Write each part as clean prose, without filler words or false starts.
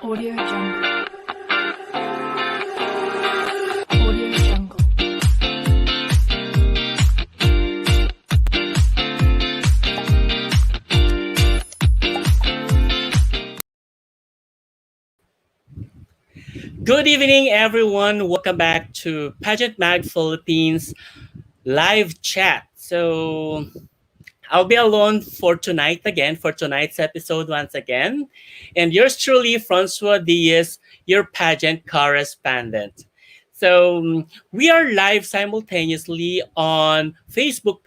Audio Jungle. Audio Jungle. Good evening, everyone. Welcome back to Pageant Mag Philippines live chat. So I'll be alone for tonight again, for tonight's episode once again. And yours truly, Francois Diaz, your pageant correspondent. So we are live simultaneously on our Facebook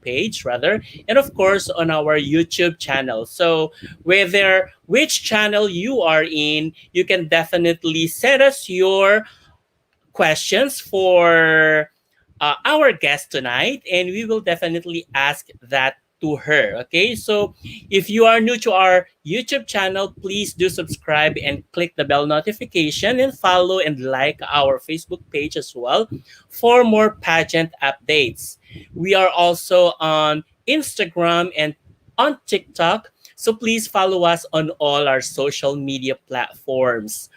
page rather, and of course on our YouTube channel. So whether which channel you are in, you can definitely send us your questions for our guest tonight, and we will definitely ask that to her. Okay, so if you are new to our YouTube channel, please do subscribe and click the bell notification and follow and like our Facebook page as well for more pageant updates. We are also on Instagram and on TikTok, so please follow us on all our social media platforms.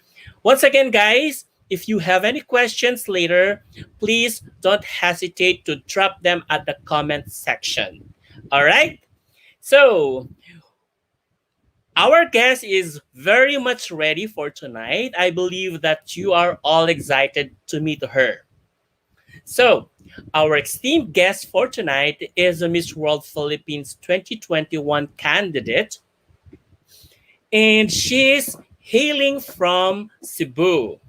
Once again, guys, if you have any questions later, please don't hesitate to drop them at the comment section. All right? So, our guest is very much ready for tonight. I believe that you are all excited to meet her. So, our esteemed guest for tonight is a Miss World Philippines 2021 candidate, and she's hailing from Cebu.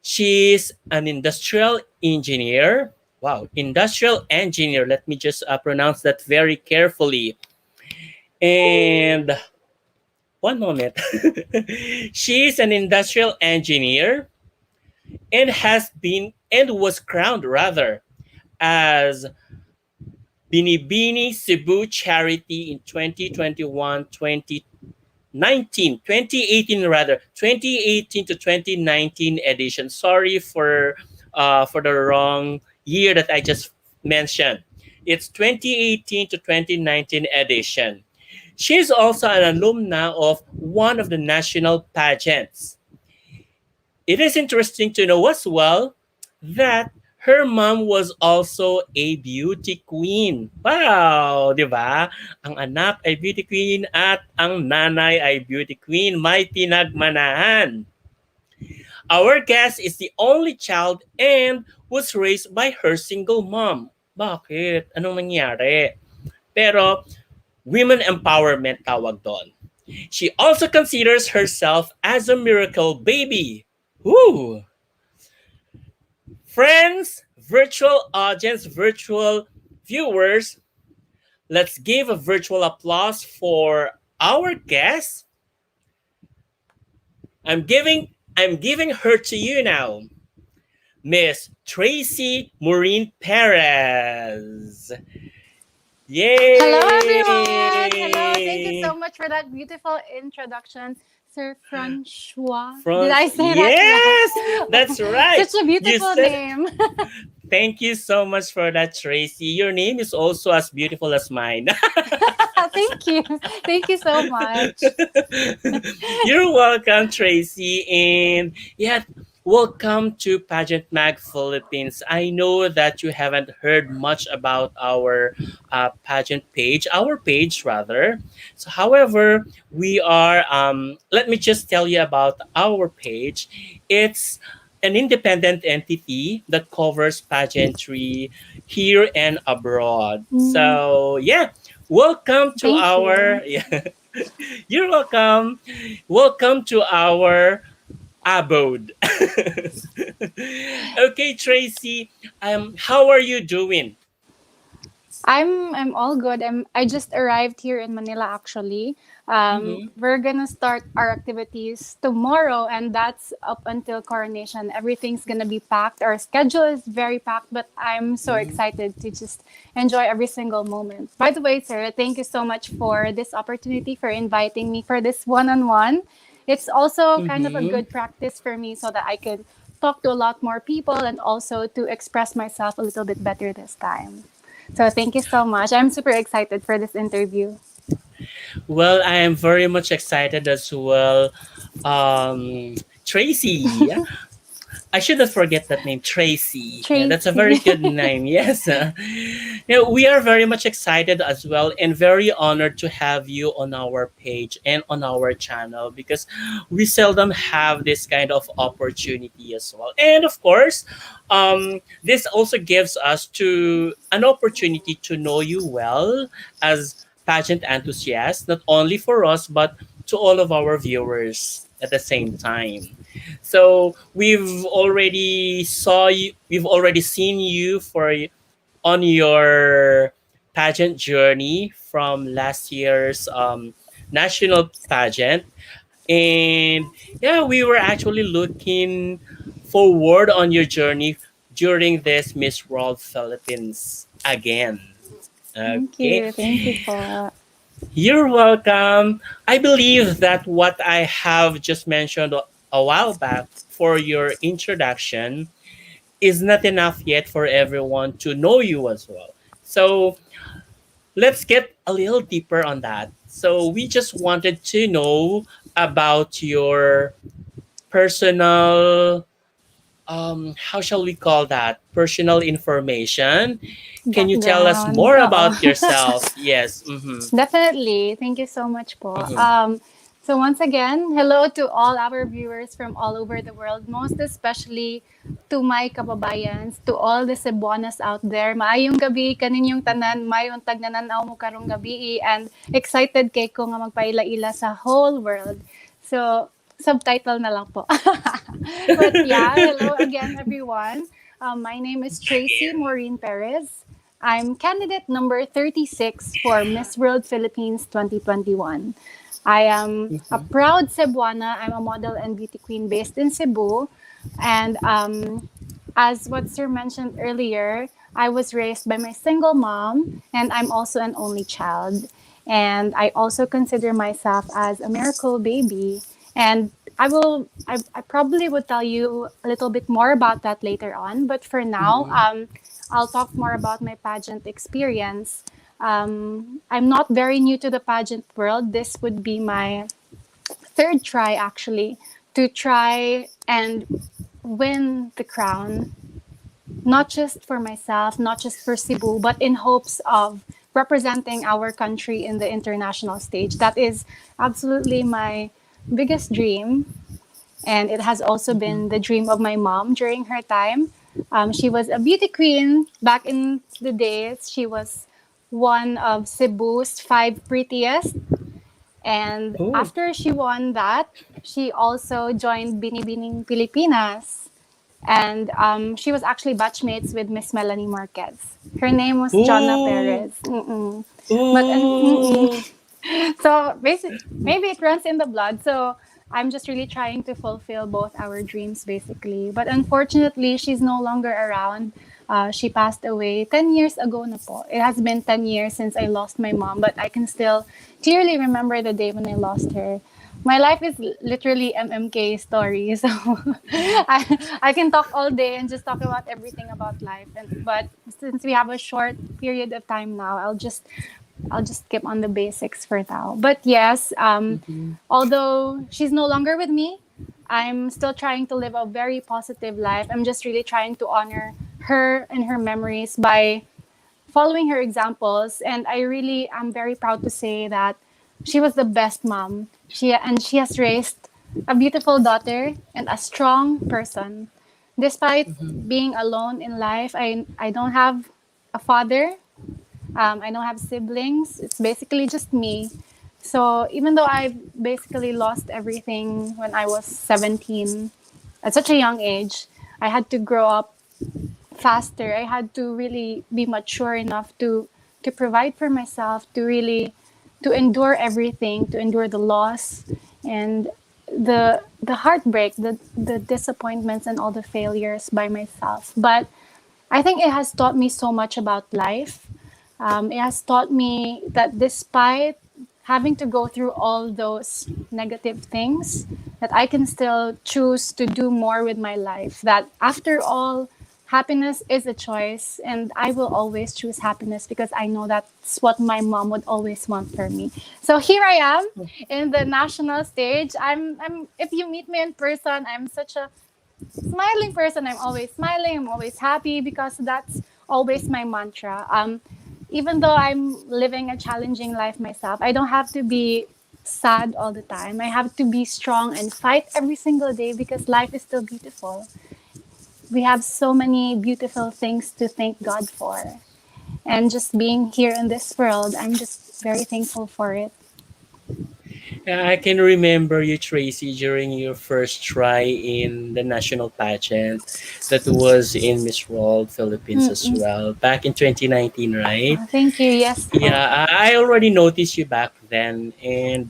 She's an industrial engineer. Wow, industrial engineer. Let me just pronounce that very carefully. And one moment. She's an industrial engineer and was crowned rather as Binibini Cebu Charity in 2021 2018 rather, 2018 to 2019 edition. Sorry for the wrong year that I just mentioned. It's 2018 to 2019 edition. She's also an alumna of one of the national pageants. It is interesting to know as well that her mom was also a beauty queen. Wow, di ba? Ang anak ay beauty queen at ang nanay ay beauty queen. May pinagmanahan. Our guest is the only child and was raised by her single mom. Bakit? Anong nangyari? Pero women empowerment tawag doon. She also considers herself as a miracle baby. Woo! Friends, virtual audience, virtual viewers, let's give a virtual applause for our guest. I'm giving her to you now, Miss Tracy Maureen Perez. Yay! Hello, everyone. Hello. Thank you so much for that beautiful introduction, Sir Francois. Did I say that? Yes, that's right. Such a beautiful name. Thank you so much for that, Tracy. Your name is also as beautiful as mine. Thank you. Thank you so much. You're welcome, Tracy. And yeah, welcome to Pageant Mag Philippines. I know that you haven't heard much about our pageant page, our page rather. So, however, we are, let me just tell you about our page. It's an independent entity that covers pageantry here and abroad. So, yeah, welcome to yeah, you're welcome. Welcome to our abode. Okay, Tracy, how are you doing? I'm all good. I just arrived here in Manila actually. Mm-hmm. We're gonna start our activities tomorrow, and that's up until coronation. Everything's gonna be packed. Our schedule is very packed, but I'm so excited to just enjoy every single moment. By the way, Sarah, thank you so much for this opportunity for inviting me for this one-on-one. It's also kind of a Mm-hmm. good practice for me so that I could talk to a lot more people and also to express myself a little bit better this time. So thank you so much. I'm super excited for this interview. Well, I am very much excited as well. Tracy, yeah? I shouldn't forget that name, Tracy. Yeah, that's a very Tracy. good name. Yes. We are very much excited as well and very honored to have you on our page and on our channel because we seldom have this kind of opportunity as well. And of course, this also gives us to an opportunity to know you well as pageant enthusiasts, not only for us but to all of our viewers at the same time. So we've already seen you for on your pageant journey from last year's national pageant, and yeah, we were actually looking forward on your journey during this Miss World Philippines again. Thank Okay, you. Thank you po. you're welcome. I believe that what I have just mentioned a while back for your introduction is not enough yet for everyone to know you as well. So let's get a little deeper on that. So we just wanted to know about your personal, how shall we call that? Personal information. Can you tell us Background. more Oo. about yourself? Yes. Mm-hmm. Definitely. Thank you so much po. Mm-hmm. So once again, hello to all our viewers from all over the world, most especially to my kababayans, to all the Cebuanas out there. Maayong gabi kaninyong tanan, mayong tagnananaw mo karong gabi and excited kay ko nga magpaila-ila sa whole world. So subtitle na lang po. But yeah, hello again everyone. My name is Tracy Maureen Perez. I'm candidate number 36 for Miss World Philippines 2021. I am a proud Cebuana. I'm a model and beauty queen based in Cebu. And as what Sir mentioned earlier, I was raised by my single mom, and I'm also an only child. And I also consider myself as a miracle baby. And I probably would tell you a little bit more about that later on. But for now, Mm-hmm. I'll talk more about my pageant experience. I'm not very new to the pageant world. This would be my third try, actually, to try and win the crown, not just for myself, not just for Cebu, but in hopes of representing our country in the international stage. That is absolutely my biggest dream. And it has also been the dream of my mom during her time. She was a beauty queen back in the days. She was one of Cebu's five prettiest. And Oh. after she won that, she also joined Binibining Pilipinas. And she was actually batchmates with Miss Melanie Marquez. Her name was Jonna Oh. Perez. Mm-mm. But Oh. so basically, maybe it runs in the blood. So I'm just really trying to fulfill both our dreams, basically. But unfortunately, she's no longer around. She passed away 10 years ago na po. It has been 10 years since I lost my mom, but I can still clearly remember the day when I lost her. My life is literally MMK story. So I can talk all day and just talk about everything about life. But since we have a short period of time now, I'll just skip on the basics for now. But yes, Mm-hmm. although she's no longer with me, I'm still trying to live a very positive life. I'm just really trying to honor her and her memories by following her examples. And I really am very proud to say that she was the best mom. She has raised a beautiful daughter and a strong person. Despite being alone in life, I don't have a father. I don't have siblings. It's basically just me. So even though I basically lost everything when I was 17 at such a young age, I had to grow up faster. I had to really be mature enough to to provide for myself, to really to endure everything, to endure the loss and the heartbreak, the disappointments and all the failures by myself. But I think it has taught me so much about life. It has taught me that despite having to go through all those negative things, that I can still choose to do more with my life. That after all, happiness is a choice, and I will always choose happiness because I know that's what my mom would always want for me. So here I am in the national stage. I'm. If you meet me in person, I'm such a smiling person. I'm always smiling. I'm always happy because that's always my mantra. Even though I'm living a challenging life myself, I don't have to be sad all the time. I have to be strong and fight every single day because life is still beautiful. We have so many beautiful things to thank God for. And just being here in this world, I'm just very thankful for it. Yeah, I can remember you, Tracy, during your first try in the national pageant that was in Miss World Philippines as Mm-mm. well, back in 2019, right? Thank you. Yes po. Yeah, I already noticed you back then, and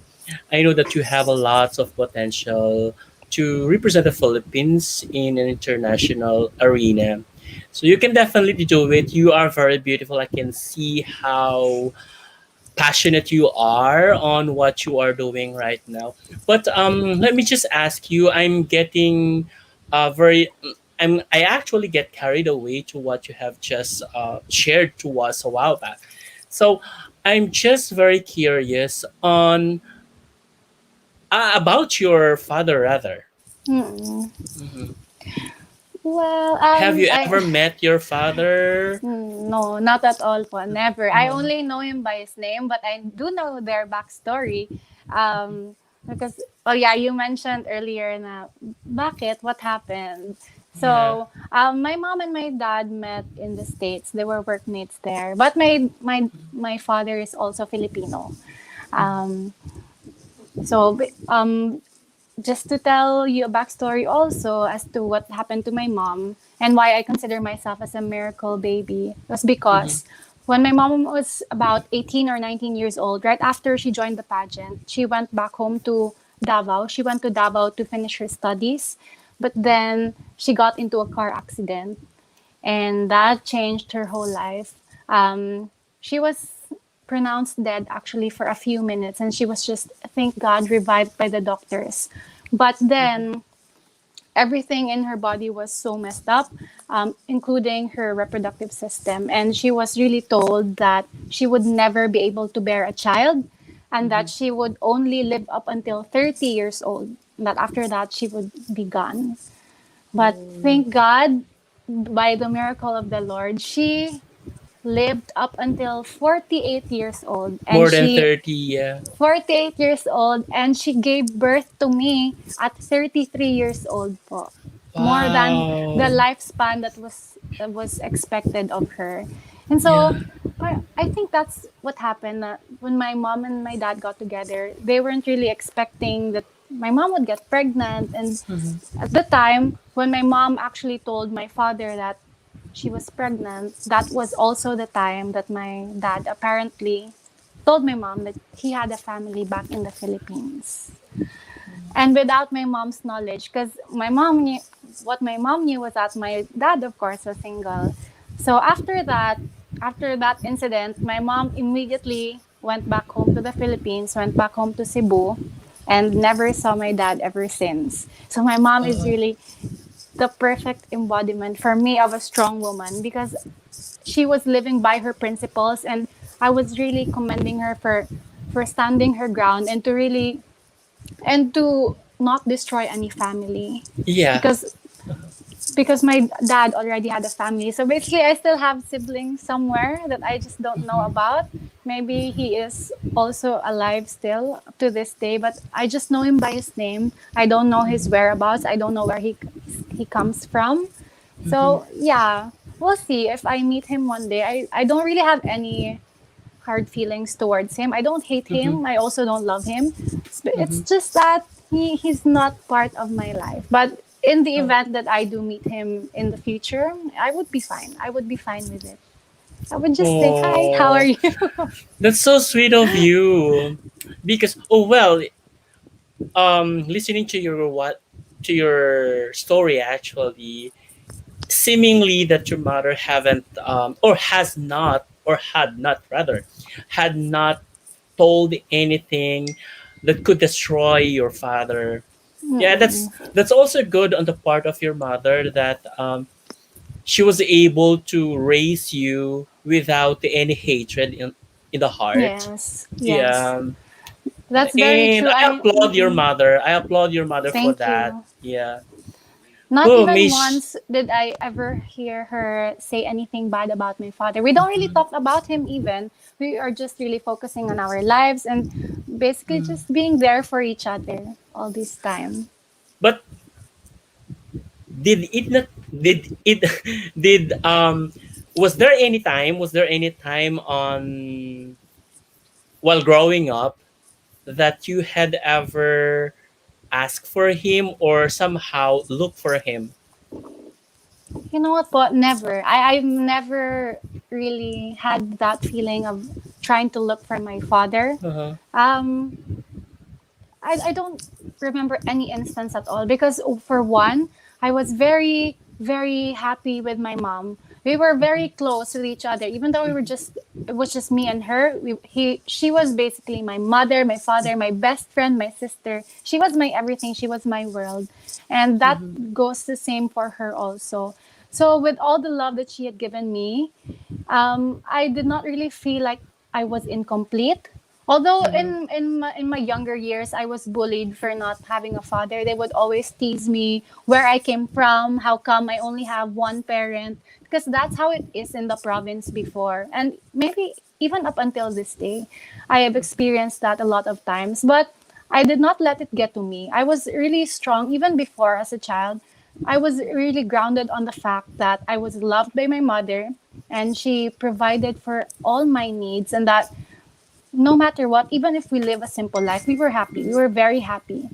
I know that you have a lots of potential to represent the Philippines in an international arena. So you can definitely do it. You are very beautiful. I can see how passionate you are on what you are doing right now. But let me just ask you. I'm getting very. I actually get carried away to what you have just shared to us a while back. So I'm just very curious on about your father rather. Mm-mm. Mhm. Well, Have you I ever met your father? no, not at all po. Never. I Uh, only know him by his name, but I do know their backstory. Because, oh yeah, you mentioned earlier na, bakit? What happened? yeah. So, my mom and my dad met in the States. They were workmates there. But my father is also Filipino. Um, so, just to tell you a backstory also as to what happened to my mom and why I consider myself as a miracle baby was Mm-hmm. because when my mom was about 18 or 19 years old, right after she joined the pageant, she went back home to Davao. She went to Davao to finish her studies, but then she got into a car accident and that changed her whole life. She was pronounced dead actually for a few minutes, and she was just, thank God, revived by the doctors. But then everything in her body was so messed up, including her reproductive system. And she was really told that she would never be able to bear a child and Mm-hmm. that she would only live up until 30 years old. That after that, she would be gone. But Oh. thank God, by the miracle of the Lord, she lived up until 48 years old. And More than she 30, yeah. 48 years old and she gave birth to me at 33 years old po. More than the Wow. lifespan that was expected of her. And so Yeah. I think that's what happened when my mom and my dad got together. They weren't really expecting that my mom would get pregnant, and Mm-hmm. at the time when my mom actually told my father that she was pregnant, that was also the time that my dad apparently told my mom that he had a family back in the Philippines. And without my mom's knowledge, because what my mom knew was that my dad, of course, was single. So after that incident, my mom immediately went back home to the Philippines, went back home to Cebu, and never saw my dad ever since. So my mom is Uh, really the perfect embodiment for me of a strong woman because she was living by her principles, and I was really commending her for standing her ground and to not destroy any family yeah. because my dad already had a family. So basically I still have siblings somewhere that I just don't know about. Maybe he is also alive still up to this day, but I just know him by his name. I don't know his whereabouts. I don't know where he comes from. Mm-hmm. So yeah, we'll see if I meet him one day. I don't really have any hard feelings towards him. I don't hate Mm-hmm. him. I also don't love him. It's Mm-hmm. just that he's not part of my life. But in the event that I do meet him in the future, I would be fine. I would be fine with it. I would just say, hi, how are Oh, you? that's so sweet of you. Because oh well, listening to your story actually, seemingly that your mother haven't or has not or had not rather had not told anything that could destroy your father. Yeah, Mm-mm. that's also good on the part of your mother that she was able to raise you without any hatred in the heart. Yes, yes. Yeah, That's very and true. I applaud your mother. I applaud your mother for Thank that. you. Yeah. Not Oh, even Mish. once did I ever hear her say anything bad about my father. We don't really talk about him even. We are just really focusing on our lives and basically just being there for each other all this time. But did it not? Did it? Did Was there any time? Was there any time on while growing up that you had ever asked for him or somehow look for him? You know what? But never. I've never really had that feeling of trying to look for my father. Uh-huh. Um, I don't remember any instance at all because for one, I was very, very happy with my mom. We were very close with each other, even though we were just it was just me and her. She was basically my mother, my father, my best friend, my sister. She was my everything. She was my world, and that goes the same for her also. So with all the love that she had given me, I did not really feel like I was incomplete. Although in my younger years, I was bullied for not having a father. They would always tease me where I came from, how come I only have one parent, because that's how it is in the province before, and maybe even up until this day, I have experienced that a lot of times. But I did not let it get to me. I was really strong even before as a child. I was really grounded on the fact that I was loved by my mother and she provided for all my needs, and that no matter what, even if we live a simple life, we were happy. We were very happy.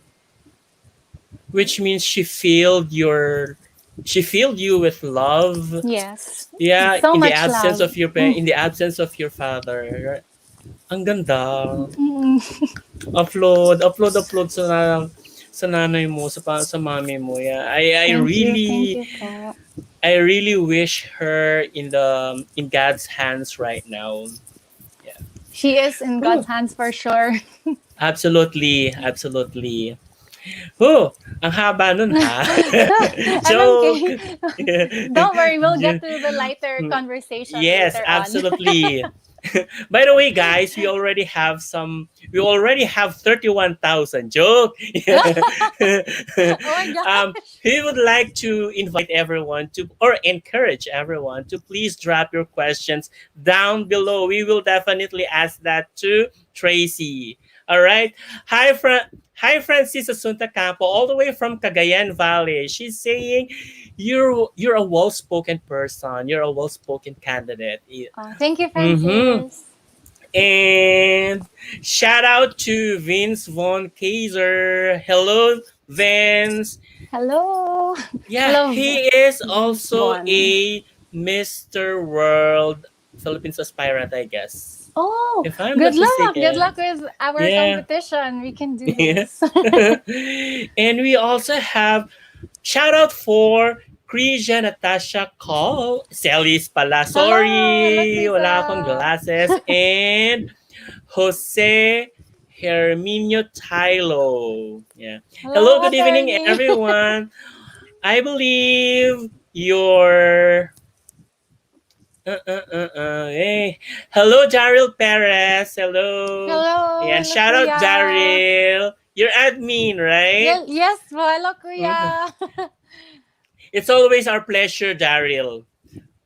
Which means she filled you with love. Yes. Yeah, So in the much absence love. of in the absence of your father. Right? Ang ganda. Mm. Upload sa nanay mo, sa mami mo. Yeah. I Thank you. Thank really you po. I really wish her in God's hands right now. Yeah. She is in Whew. God's hands for sure. Absolutely, absolutely. Oh, ang haba nun ha. Joke. MMK. Don't worry, we'll get to the lighter conversation Yes, later on. absolutely. By the way, guys, we already have 31,000. Joke. Oh my gosh. We would like to invite everyone to or encourage everyone to please drop your questions down below. We will definitely ask that to Tracy. All right. Hi, Francis Asunta Campo, all the way from Cagayan Valley. She's saying, "You're a well-spoken person. You're a well-spoken candidate." Oh, thank you, Mm-hmm. Francis. And shout out to Vince Von Kaiser. Hello, Vince. Hello. Yeah, Hello, he is also Von. a Mr. World Philippines aspirant, I guess. Oh, If I'm good not luck. Good mistaken. luck with our Yeah. competition. We can do Yeah. this. And we also have shout out for Krisia Natasha Call. Celis pala. Hello. Hello, Sorry. Wala akong Krisa. glasses. And Jose Herminio Tylo. Yeah. Hello, Hello, good Jose evening, Ernie. everyone. I believe your hey. Hello, Jaril Perez. Hello. Hello. And Hello, shout out Kuya. Jaril. You're admin, right? Yes, po. Hello, Mhm. Kuya. It's always our pleasure, Daryl.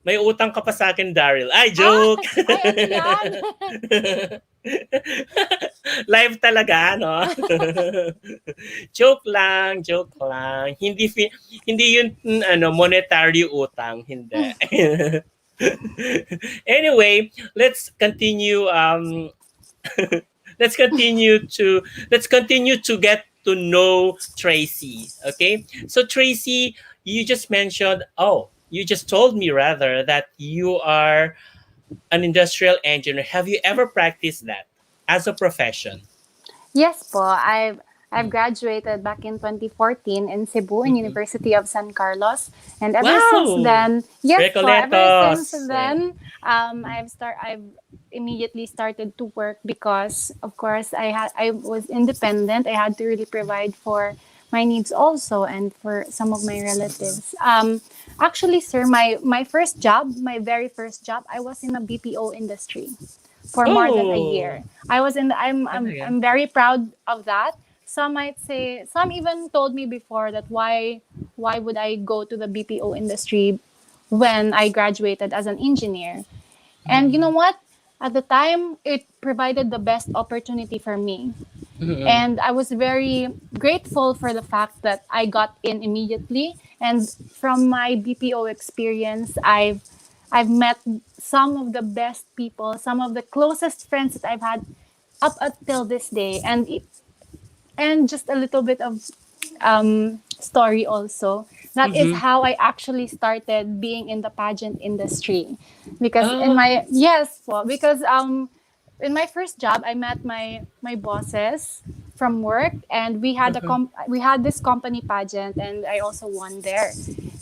May utang ka pa sa akin, Daryl. Ay, Ah, joke! ay, ano yan? Live talaga, no? Joke lang, joke lang. Hindi yun monetary utang, hindi. Anyway, let's continue to let's continue to get to know Tracy. Okay, so Tracy, you just told me rather that you are an industrial engineer. Have you ever practiced that as a profession? Yes po, I've graduated back in 2014 in Cebu in Mhm. University of San Carlos, and ever since Wow! then, yes po, ever since Recoletos! Right. then, I've immediately started to work because of course I was independent. I had to really provide for my needs also and for some of my relatives. Actually, sir, my first job, my very first job, I was in a BPO industry for more than a Oh! year. I was in the, Talaga? I'm very proud of that. Some might say, some even told me before that why would I go to the BPO industry when I graduated as an engineer? And you know what? At the time, it provided the best opportunity for me. Mhm. And I was very grateful for the fact that I got in immediately. And from my BPO experience, I've met some of the best people, some of the closest friends that I've had up until this day. And just a little bit of story also. That is Mhm. how I actually started being in the pageant industry. Because in Oh. my yes, po, because in my first job I met my bosses from work, and Uh-huh. we had this company pageant, and I also won there.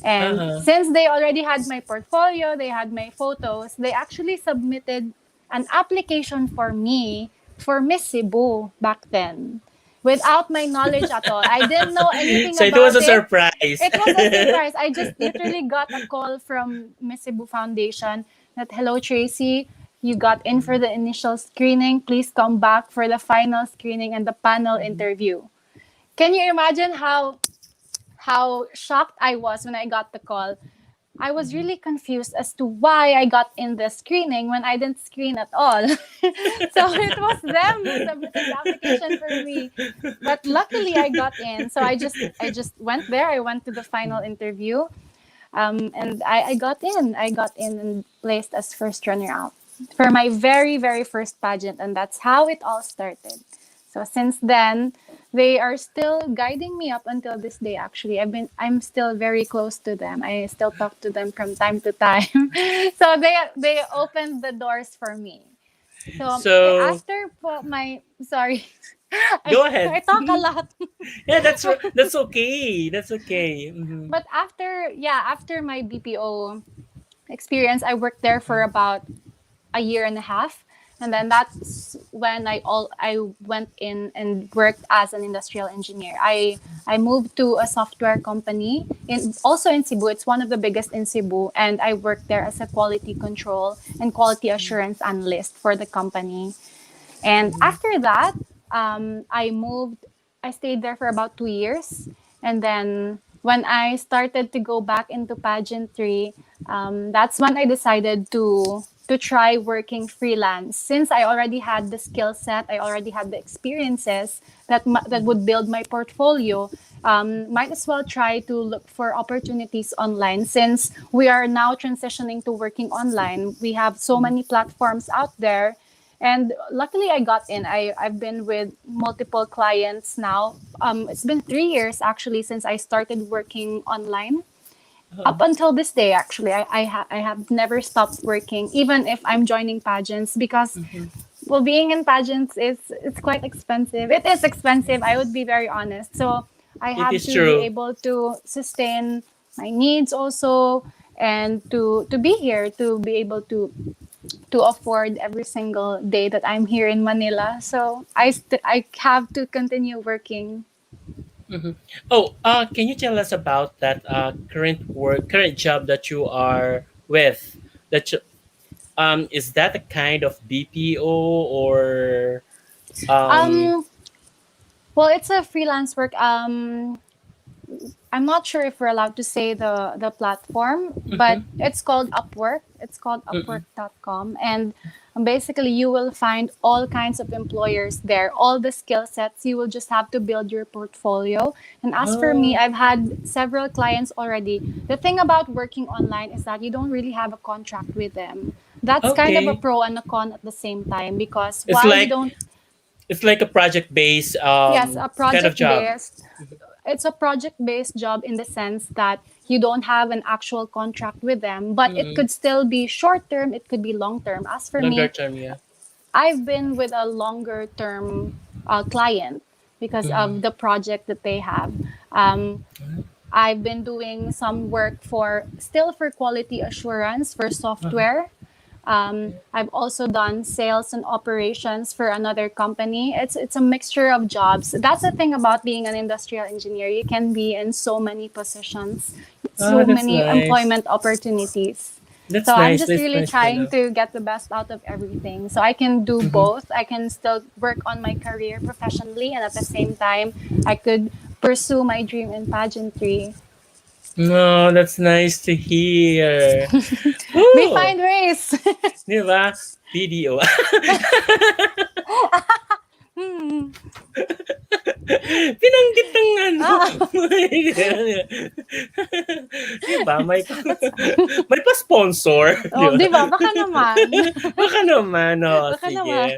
And Uh-huh. since they already had my portfolio, they had my photos, they actually submitted an application for me for Miss Cebu back then without my knowledge at all. I didn't know anything So it was about a it. surprise. It was a surprise. I just literally got a call from Miss Cebu Foundation that, hello, Tracy, you got in for the initial screening. Please come back for the final screening and the panel interview. Can you imagine how shocked I was when I got the call? I was really confused as to why I got in the screening when I didn't screen at all. So it was them who submitted the application for me. But luckily I got in. So I just went there. I went to the final interview. And I got in. I got in and placed as first runner up for my very, very first pageant. And that's how it all started. So since then, they are still guiding me up until this day. Actually, I'm still very close to them. I still talk to them from time to time. So they opened the doors for me. So So after my sorry, go I ahead. talk a lot. Yeah, that's okay. That's okay. Mhm. But after my BPO experience, I worked there for about a year and a half, and then that's when I went in and worked as an industrial engineer. I moved to a software company in also in Cebu. It's one of the biggest in Cebu, and I worked there as a quality control and quality assurance analyst for the company. And after that, I moved. I stayed there for about 2 years, and then when I started to go back into pageantry, that's when I decided to try working freelance. Since I already had the skill set, I already had the experiences that would build my portfolio. Might as well try to look for opportunities online, since we are now transitioning to working online. We have so many platforms out there, and luckily I got in. I've been with multiple clients now. It's been 3 years actually since I started working online. Up until this day, actually, I have never stopped working, even if I'm joining pageants, because well, being in pageants is it's quite expensive. It is expensive. I would be very honest. So I It have is to be true. able to sustain my needs also, and to be here, to be able to afford every single day that I'm here in Manila. So I have to continue working. Mhm. Oh, can you tell us about that current job that you are with? That you, is that a kind of BPO or um? Um, well, it's a freelance work. I'm not sure if we're allowed to say the platform, but Mhm, it's called Upwork. It's called mhm, upwork.com. And basically you will find all kinds of employers there, all the skill sets. You will just have to build your portfolio. And as for me, Oh, I've had several clients already. The thing about working online is that you don't really have a contract with them. That's kind of a okay. pro and a con at the same time, because It's while you like don't, it's like a project based yes, a kind of project job. based, it's a project based job in the sense that you don't have an actual contract with them, but it Mm-mm. could still be short term, it could be long term. As for Longer me, term, yeah. I've been with a longer term client because Mm-hmm. of the project that they have. Um, I've been doing some work for still for quality assurance for Uh-huh. software. I've also done sales and operations for another company. It's a mixture of jobs. That's the thing about being an industrial engineer. You can be in so many positions, Oh, so that's many nice. employment opportunities. So That's I'm nice. just That's really nice to trying know. to get the best out of everything. So I can do Mm-hmm. both. I can still work on my career professionally, and at the same time, I could pursue my dream in pageantry. No, that's nice to hear. We Woo! find ways. Di ba? Video. Hmm. Binanggit ng ano. Ah, Di ba? May, that's may pa-sponsor. Di oh, ba? di ba? Baka naman. Baka naman. Oh, Baka sige. naman.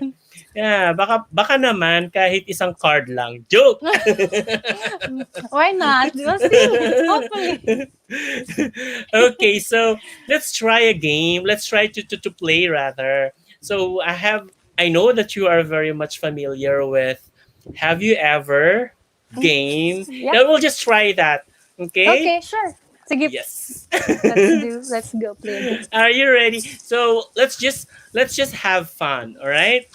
Yeah, baka naman kahit isang card lang. Joke! Why not? We'll see. Hopefully. Okay, so let's try a game. Let's try to play rather. So I know that you are very much familiar with Have You Ever game. Yep. Now we'll just try that. Okay? Okay, sure. Sige. Yes. Let's go play a game. Are you ready? So let's just have fun, all right?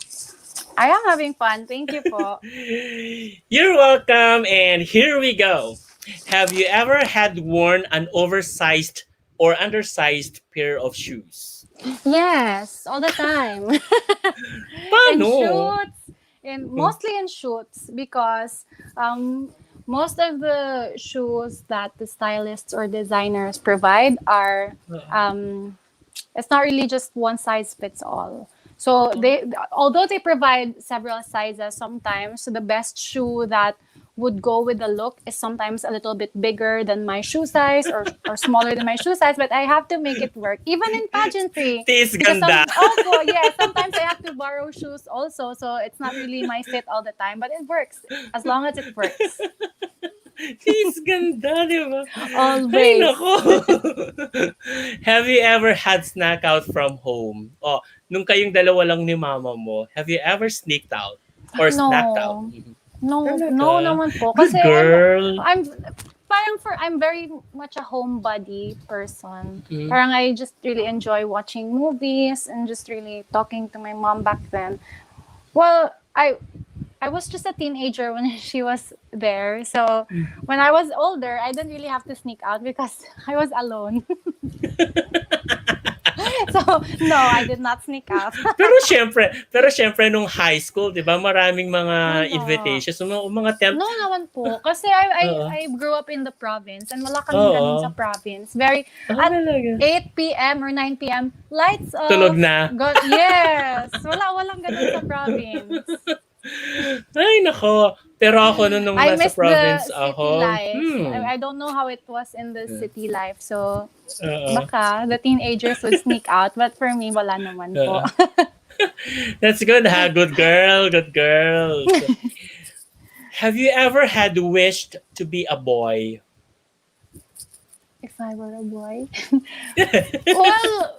I am having fun. Thank you po. You're welcome, and here we go. Have you ever had worn an oversized or undersized pair of shoes? Yes, all the time. In Paano? shoots, mostly in shoots because most of the shoes that the stylists or designers provide are um, it's not really just one size fits all. So they, although they provide several sizes, sometimes the best shoe that would go with the look is sometimes a little bit bigger than my shoe size or smaller than my shoe size, but I have to make it work even in pageantry Tis because ganda. also yeah, sometimes I have to borrow shoes also, so it's not really my fit all the time, but it works as long as it works. Tis ganda, di ba? Ay, Always. nako. Have you ever had snack out from home? Oh, nung kayong dalawa lang ni mama mo, have you ever sneaked out? Or snacked out? No. Mhm. No Talaga? naman po. Kasi Good girl. I'm very much a homebody person. Mm. Parang I just really enjoy watching movies and just really talking to my mom back then. Well, I was just a teenager when she was there. So when I was older, I didn't really have to sneak out because I was alone. So no, I did not sneak out. pero syempre nung high school, 'di ba, maraming mga Wala. invitations, mga temp. No naman po. Kasi I Oo. I grew up in the province and wala kaming ganun sa Oo. province. Very, Ah, at talaga. 8 p.m. or 9 p.m., lights Tulog off. na. Yes. Walang ganun sa province. Ay, nako. Pero ako nung I nasa miss the province city ako, life. I don't know how it was in the city life. So, oo. baka the teenagers would sneak out. But for me, wala naman po. Oo. That's good, ha? Good girl, good girl. So, have you ever had wished to be a boy? If I were a boy. Well,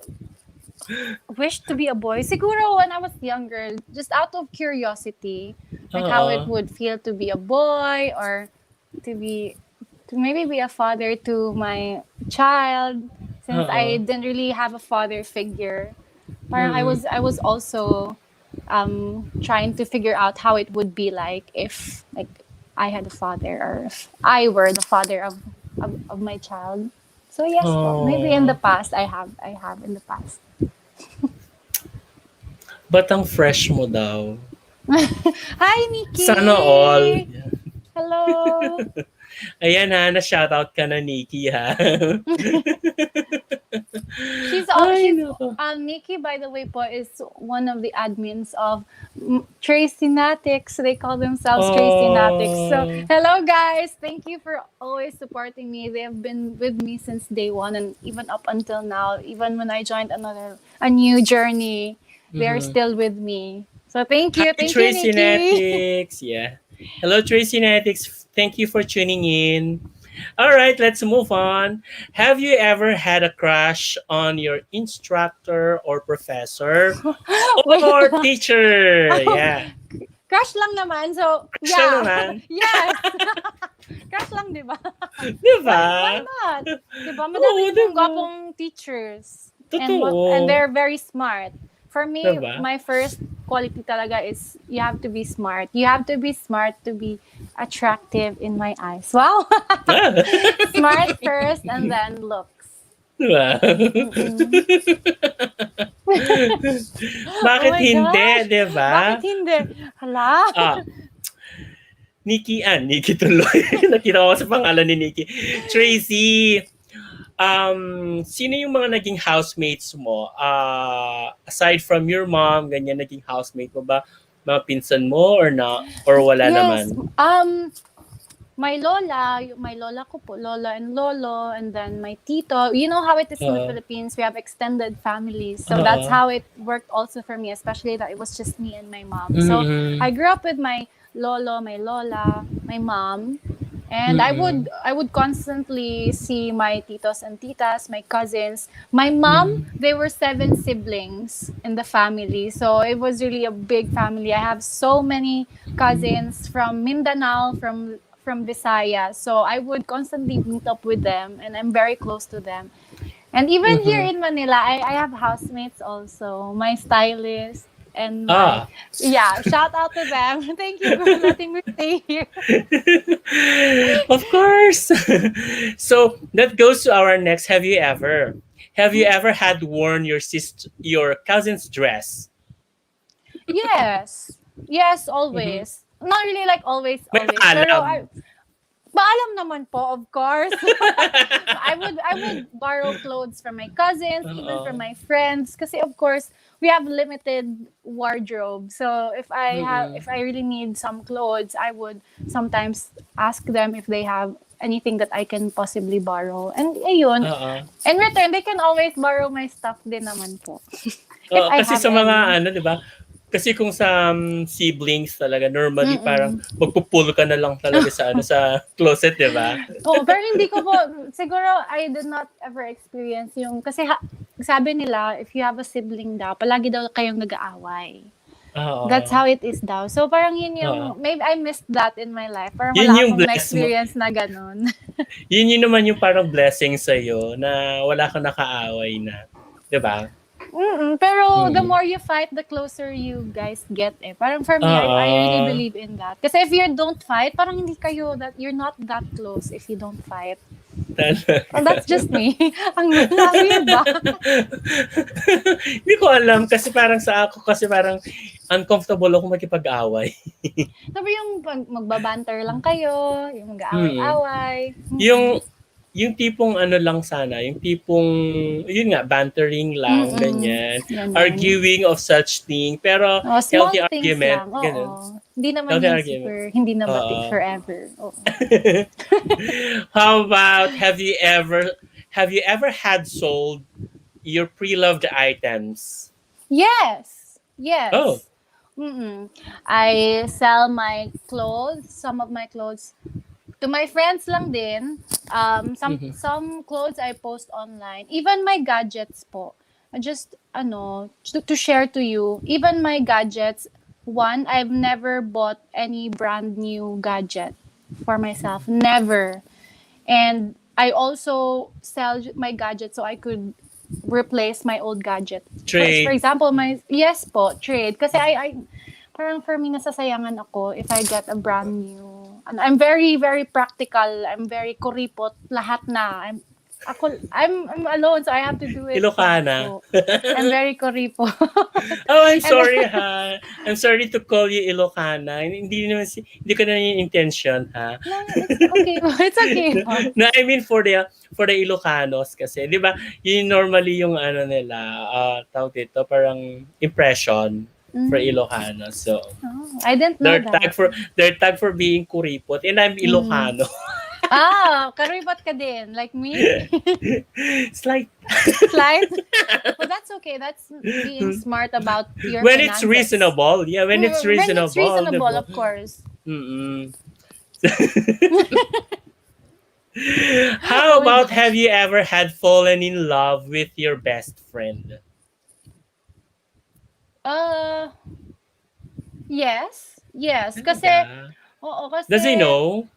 wish to be a boy. Siguro when I was younger, just out of curiosity, like how it Oo. would feel to be a boy or to be to maybe be a father to my child since I Oo. didn't really have a father figure. Parang Mm. I was also trying to figure out how it would be like if like I had a father or if I were the father of my child. So yes po, maybe in the Oh. past I have in the past. Batang fresh mo daw. Hi, Nikki! Sana all. Hello! Ayan ha, na-shoutout ka na, Nikki, ha? Ay, She's nako. Nikki, by the way, po, is one of the admins of Tracy Natics. They call themselves Tracy Natics. So, Oh. hello, guys! Thank you for always supporting me. They have been with me since day one and even up until now. Even when I joined a new journey, they are Mhm. still with me. So, Hi, thank you, Tracy Nikki. Natics. Yeah. Hello, Tracy Natics. Thank you for tuning in. All right, let's move on. Have you ever had a crush on your instructor or professor Wait or lang. teacher? Yeah. Crush lang naman. So, Crush lang yeah. naman. Yes. Crush lang, di ba? Di Why ba? not? Di ba? Oo, Madami di namang ba? gwapong teachers. And Totoo. they're very smart. For Di me, ba? my first quality talaga is you have to be smart. You have to be smart to be attractive in my eyes. Wow. Smart first and then looks. Di ba? Mm-mm. Oh Bakit my hindi, gosh. di Bakit ba? hindi? Hala. Ah, Nikki tuloy. Nakita ko sa pangalan ni Nikki. Tracy, sino yung mga naging housemates mo? Aside from your mom, ganyan naging housemate mo ba? Mga pinsan mo or na or wala Yes. naman? My lola ko po, lola and lolo, and then my tito. You know how it is in the Oo. Philippines, we have extended families. So that's Oo. how it worked also for me, especially that it was just me and my mom. So I Mm-mm. grew up with my lolo, my lola, my mom, and I would Mm-mm. I would constantly see my titos and titas, my cousins. My mom, Mm-mm. they were 7 siblings in the family. So it was really a big family. I have so many cousins from Mindanao, from Visayas. So I would constantly meet up with them and I'm very close to them. And even here Mm-hmm. in Manila, I have housemates also, my stylist and my, Ah. yeah, shout out to them. Thank you for letting me stay here. Of course. So that goes to our next. Have you ever had worn your cousin's dress? Yes. Yes, Mm-hmm. always. Not really like always, May always. Pero paalam. I, paalam naman po, of course. I would borrow clothes from my cousins, even from Oo. my friends, kasi of course we have limited wardrobe. So Mm-mm. if I really need some clothes, I would sometimes ask them if they have anything that I can possibly borrow. And ayun, Oo. in return, they can always borrow my stuff din naman po. If Oo, I kasi have sa any. mga ano, 'di ba? Kasi kung sa siblings talaga normally parang Mm-mm. magpupul ka na lang talaga sa ano sa closet, 'di ba? Oo, pero hindi ko po, siguro I did not ever experience yung, kasi sabi nila, if you have a sibling daw, palagi daw kayong nag-aaway. That's Oo. how it is daw. So parang yun yung, Oo. maybe I missed that in my life. Parang Yun wala yung akong bless mo. na-experience na ganun. Yun naman yung parang blessing sa na wala kang nakaaway na, 'di ba? Pero the Mm. more you fight, the closer you guys get eh. Parang for me, I really Oo. believe in that. Kasi if you don't fight, parang hindi kayo, you're not that close if you don't fight. Well, that's just me. Ang weird ba? Hindi ko alam kasi parang sa ako kasi parang uncomfortable ako makipag-away. Sabi yung magbabanter lang kayo, yung Mm. mag-aaway-away. Yung yung tipong ano lang sana, yung tipong yun nga bantering lang ganyan, Ganun. arguing of such thing pero Oh, healthy small things argument, lang. ganun. Oo. Hindi naman Healthy yung argument. super, hindi na bati Oo. forever. Oo. How about have you ever had sold your pre-loved items? Yes. Oh. Yes. I sell my clothes, some of my clothes to my friends lang din. Some Mhm. some clothes I post online. Even my gadgets po. I just to share to you. Even my gadgets. One, I've never bought any brand new gadget for myself. Never. And I also sell my gadget so I could replace my old gadget. For Trade. example, my yes po, trade. Kasi I parang for me nasasayangan ako if I get a brand new. And I'm very very practical. I'm very kuripot lahat na. I'm alone so I have to do it fast. Ilocana. So I'm very kuripot. Oh, I'm And then, sorry ha. I'm sorry to call you Ilocana. Hindi ko na yung intention ha. no, it's okay. It's okay. No, I mean for the Ilocanos kasi, 'di ba? Yun normally yung ano nila, tawag dito, parang impression for Mm. Ilocanos. So, Oh, I didn't know they're that. tagged for they're tagged for being kuripot and I'm Ilocano. Karibot ka din, like me? It's like Slide? Well, that's okay. That's being smart about your when it's finances. reasonable. Yeah, when it's When it's reasonable, reasonable, diba? of course. Mm-mm. How Oh my about have gosh. you ever had fallen in love with your best friend? Uh, yes. Yes. Kasi, Talaga? oo, Does he kasi, know?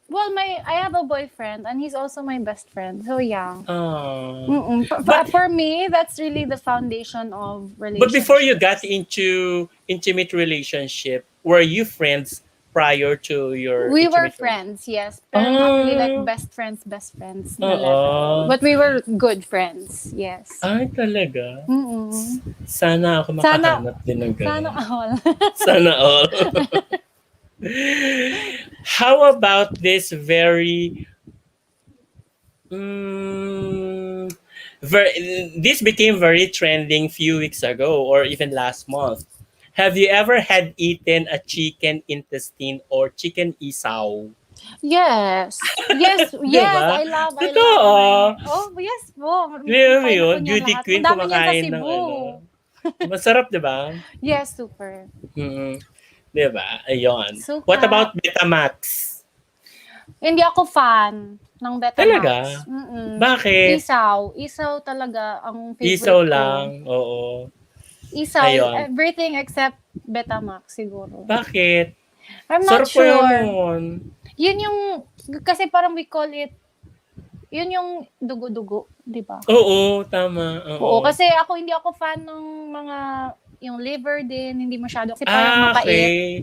well, I have a boyfriend and he's also my best friend. So, yeah. Oh. Mm-mm. But For me, that's really the foundation of but before you got relationships. into intimate relationship, were you friends prior to your We were intimate relationship? friends, yes, pero not really like Ah, best friends na level. oo. But we were good friends, yes. Ay, talaga? Mm-mm. Sana ako Sana, makahanap din ng sana gano'n. all. Sana all. How about this very mm, this became very trending few weeks ago or even last month. Have you ever had eaten a chicken intestine or chicken isaw? Yes. Yes, Di yes, ba? I love Totoo. my, oh, yes po. Alam mo Kain ako yun, niyan beauty lahat. queen Madami niyan sa kumakain ng ano. Cebu. Masarap, di ba? Yes, super. Mm-mm. Di ba? Ayun. What Suka. about Betamax? Hindi ako fan ng Betamax. Talaga? Mm-mm. Bakit? Isaw. Isaw talaga ang Isaw favorite ko. lang. Oo. Isaw, Ayun. everything except Betamax siguro. Bakit? I'm not Sarap kaya sure. nun. Yun yung, kasi parang we call it, yun yung dugo-dugo, di ba? Oo, tama. Oo. Oo, kasi hindi ako fan ng mga, yung liver din, hindi masyado. Kasi parang Ah, mapait okay.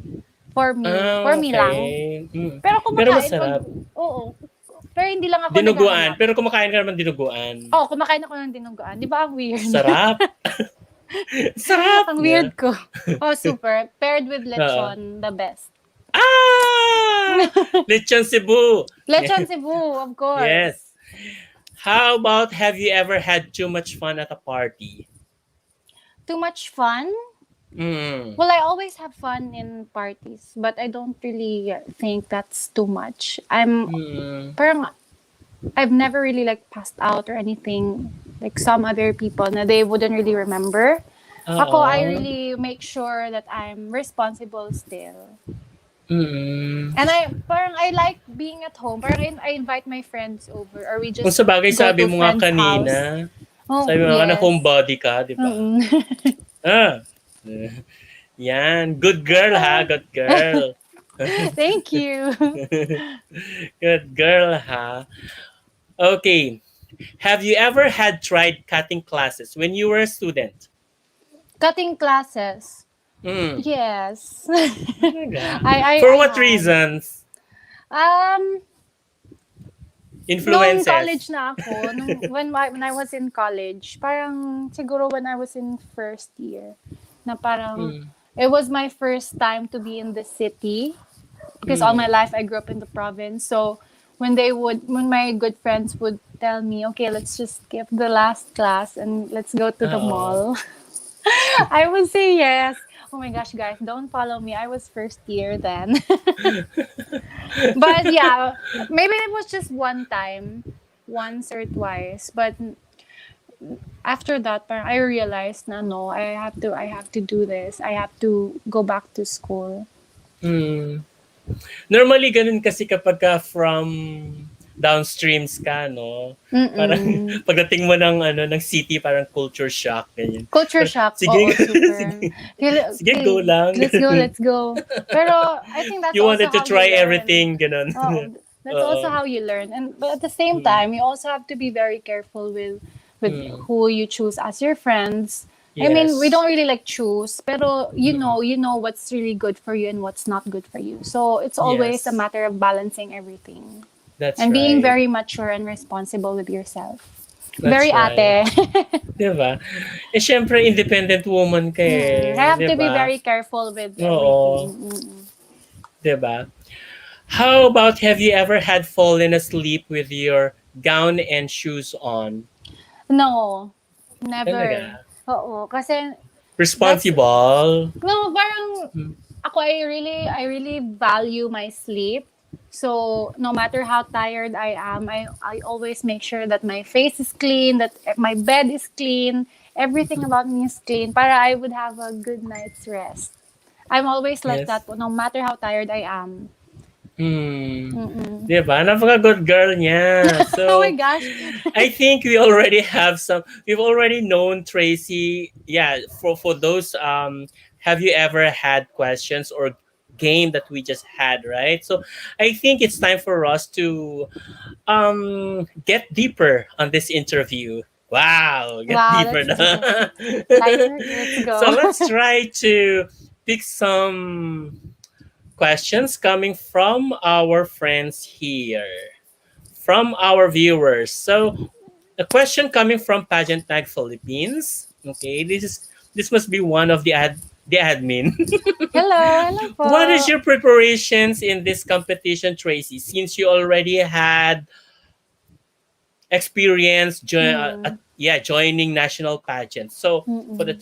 for Ah, me lang. okay. Mm. Pero Pero kumakain pag, masarap. oo. Pero hindi lang ako Dinuguan. naghahanap. Pero kumakain ka naman dinuguan. Oo, kumakain ako ng dinuguan. Di ba ang weird? Sarap. Sarap Ang niya. weird ko. Oh, super. Paired with Oo. lechon, the best. Ah! Lechon Cebu. Lechon Cebu, of course. Yes. How about have you ever had too much fun at a party? Too much fun? Mm. Well, I always have fun in parties, but I don't really think that's too much. Mm. Parang, I've never really like passed out or anything like some other people na they wouldn't really remember. Ako, I Oo. really make sure that I'm responsible still. Mm. And I like being at home. Parang I invite my friends over or we Kung just sa bagay, go sabi to mo nga friend's house. kanina, Oh, sabi mo nga na yes. homebody ka, di ba? Mm-mm. Ah. Yan. Good girl ha. Good girl. Thank you. Good girl ha. Okay. Have you ever had tried cutting classes when you were a student? Cutting classes. Mm. Yes. Talaga? For I what had. reasons? Um, nung Influences. college na ako, when I was in college, parang siguro when I was in first year, na parang Mm. it was my first time to be in the city because all my life I grew up in the province. So when my good friends would tell me, okay, let's just skip the last class and let's go to the Oo. mall. I would say yes. Oh my gosh, guys, don't follow me. I was first year then. But yeah, maybe it was just one time, once or twice. But after that, parang I realized na no, I have to do this. I have to go back to school. Mm. Normally, ganun kasi kapag ka from downstreams ka, no? Parang Mm-mm. pagdating mo ng city, parang culture shock, ganyan. Culture shock. Sige, Oo, super. sige, Okay, sige, go lang. let's go. Pero I think that's You also wanted to how you try learn. everything, ganun. Oh, that's Oo. also how you learn. But at the same Mm. time, you also have to be very careful with Mm. who you choose as your friends. I mean, we Yes. don't really like choose, pero Mm. you know what's really good for you and what's not good for you. So it's always a Yes. matter of balancing everything That's and being right. very mature and responsible with yourself. That's Very right. ate. Diba? Eh, syempre, independent woman ka I eh. have to be Diba? very careful with Oo. everything. Mm-mm. Diba? How about have you ever had fallen asleep with your gown and shoes on? No, never. Talaga? Oo, kasi that's Responsible? no, parang Hmm. ako I really value my sleep. So no matter how tired I am, I always make sure that my face is clean, that my bed is clean, everything about me is clean para I would have a good night's rest. I'm always like Yes. that no matter how tired I am. Hmm. Mm-mm. Diba? Napaka-good girl niya. Oh my So, gosh. I think we already have some. We've already known Tracy. Yeah, for those. Have you ever had questions or game that we just had, right? So, I think it's time for us to get deeper on this interview. Wow, get Wow, deeper that's na. deep. Lighter. Let's So go. let's try to pick some questions coming from our friends here, from our viewers. So, a question coming from Pageant Mag Philippines. Okay, this must be one of the admin. Hello, hello What is po. your preparations in this competition, Tracy? Since you already had experience, Mm. joining national pageants. So for the Mm-mm.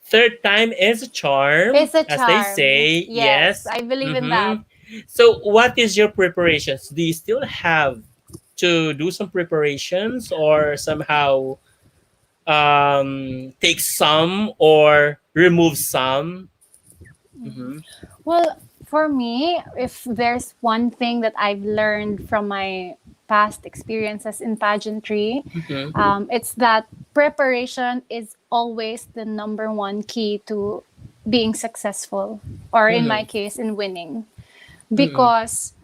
third time is a charm, It's a as they charm. say. Yes, Yes. I believe in that. Mm-hmm. So what is your preparations? Do you still have to do some preparations or somehow take some or remove some? Mm-hmm. Well, for me, if there's one thing that I've learned from my past experiences in pageantry, Mm-hmm. it's that preparation is always the number one key to being successful, or in my Mm-hmm. case, in winning. Mm-hmm. Because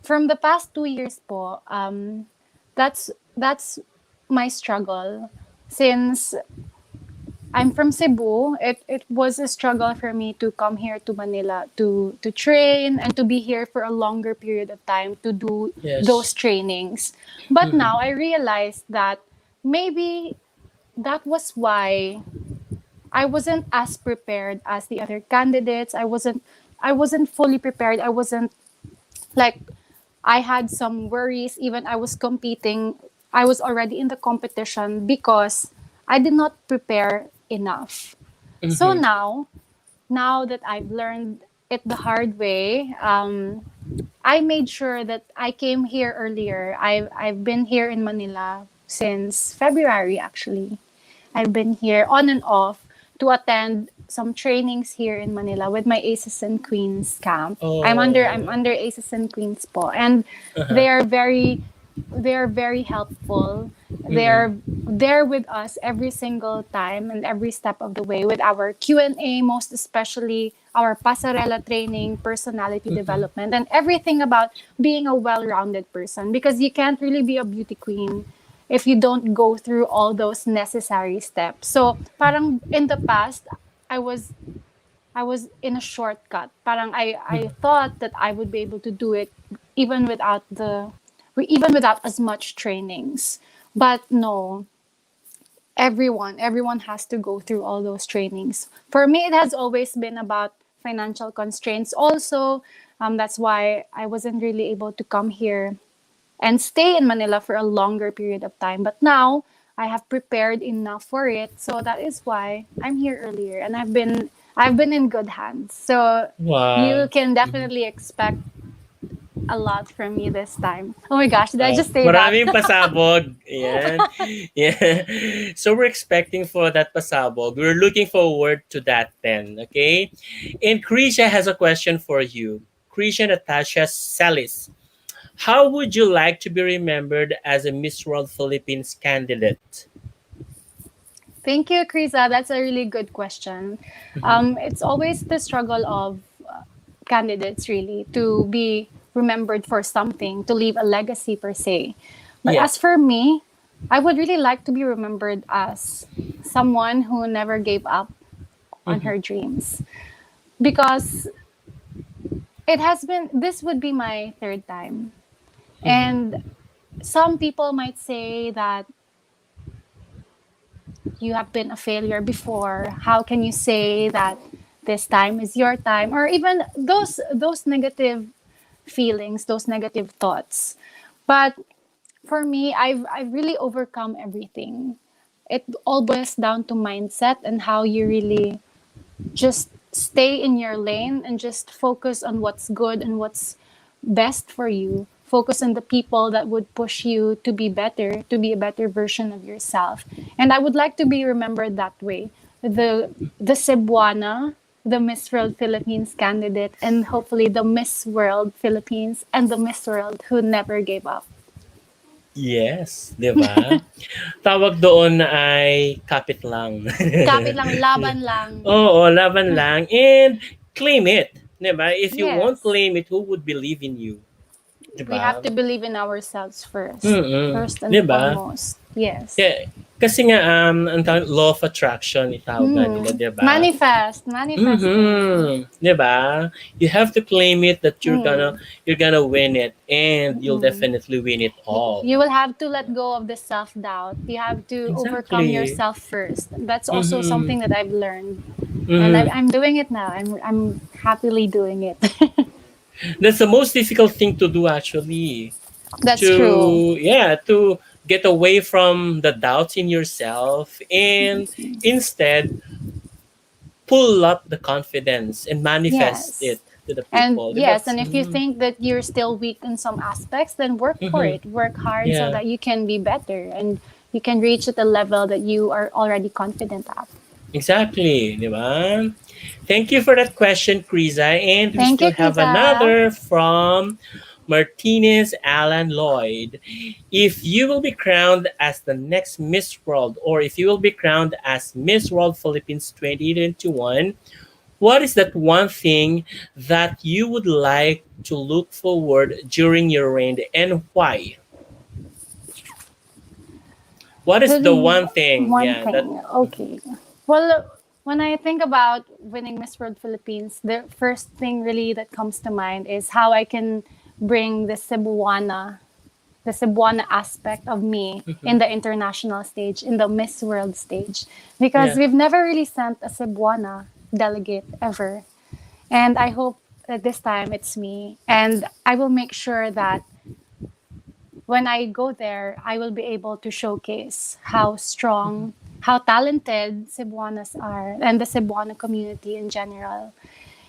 from the past 2 years po, that's my struggle. Since I'm from Cebu, it was a struggle for me to come here to Manila to train and to be here for a longer period of time to do those Yes. trainings. But Mm-hmm. now I realized that maybe that was why I wasn't as prepared as the other candidates. I wasn't fully prepared. I wasn't like I had some worries even I was competing. I was already in the competition because I did not prepare enough. So Mm-hmm. now that I've learned it the hard way, I made sure that I came here earlier. I've been here in Manila since February actually. I've been here on and off to attend some trainings here in Manila with my Aces and Queens camp. I'm Oh. under Aces and Queens po, and Uh-huh. they are very they are very helpful. Mm-hmm. They're there with us every single time and every step of the way with our Q&A, most especially our pasarela training, personality Mm-hmm. development, and everything about being a well-rounded person, because you can't really be a beauty queen if you don't go through all those necessary steps. So, parang in the past, I was I was in a shortcut. Parang I thought that I would be able to do it even without even without as much trainings. But no, everyone has to go through all those trainings. For me, it has always been about financial constraints. Also, that's why I wasn't really able to come here and stay in Manila for a longer period of time. But now I have prepared enough for it, so that is why I'm here earlier, and I've been in good hands. So you Wow. can Mhm. definitely expect a lot from me this time. Oh my gosh, did I just say that? Maraming pasabog. Yan. Yeah. So we're expecting for that pasabog. We're looking forward to that then. Okay. And Krisha has a question for you. Krisha Natasha Salis. How would you like to be remembered as a Miss World Philippines candidate? Thank you, Krisa. That's a really good question. Mhm. It's always the struggle of candidates, really, to be remembered for something, to leave a legacy per se. But Yeah. as for me, I would really like to be remembered as someone who never gave up on Mhm. her dreams. Because this would be my third time. Mhm. And some people might say that you have been a failure before. How can you say that this time is your time? Or even those negative feelings, those negative thoughts. But for me, I've really overcome everything. It all boils down to mindset and how you really just stay in your lane and just focus on what's good and what's best for you. Focus on the people that would push you to be better, to be a better version of yourself. And I would like to be remembered that way. The Cebuana the Miss World Philippines candidate, and hopefully the Miss World Philippines and the Miss World who never gave up. Yes, 'di ba? Tawag doon ay kapit lang. Kapit lang, laban lang. Oo, laban lang and claim it, 'di ba? If you won't Yes. claim it, who would believe in you, 'di We have ba? to believe in ourselves first. Mm. First 'Di and ba? foremost. Yes. Yeah, kasi nga ang law of attraction itawag nga Hmm. nila, 'di ba? Manifest. Manifesting. Mhm. 'Di ba? You have to claim it that Hmm. you're gonna win it and you'll Mm. definitely win it all. You will have to let go of the self doubt. You have to overcome Exactly. yourself first. That's also Mhm. something that I've learned, and Mhm. I'm doing it now. I'm happily doing it. That's the most difficult thing to do actually. That's true. To yeah, to get away from the doubts in yourself and instead pull up the confidence and manifest Yes. it to the And people. Diba? yes, and if you think that you're still weak in some aspects, then work for Mhm. it. Work hard so Yeah. that you can be better and you can reach at a level that you are already confident at. Exactly, di ba? Thank you for that question, Kriza. And we Thank still you, have Krisa. another from Martinez Alan Lloyd. If you will be crowned as the next Miss World, or if you will be crowned as Miss World Philippines 2021, what is that one thing that you would like to look forward during your reign and why? What is the The one thing, one yeah, that thing. Okay. Well, when I think about winning Miss World Philippines, the first thing really that comes to mind is how I can bring the Cebuana aspect of me in the international stage, in the Miss World stage, because yeah. we've never really sent a Cebuana delegate ever. And I hope that this time it's me. And I will make sure that when I go there, I will be able to showcase how strong, how talented Cebuanas are and the Cebuana community in general.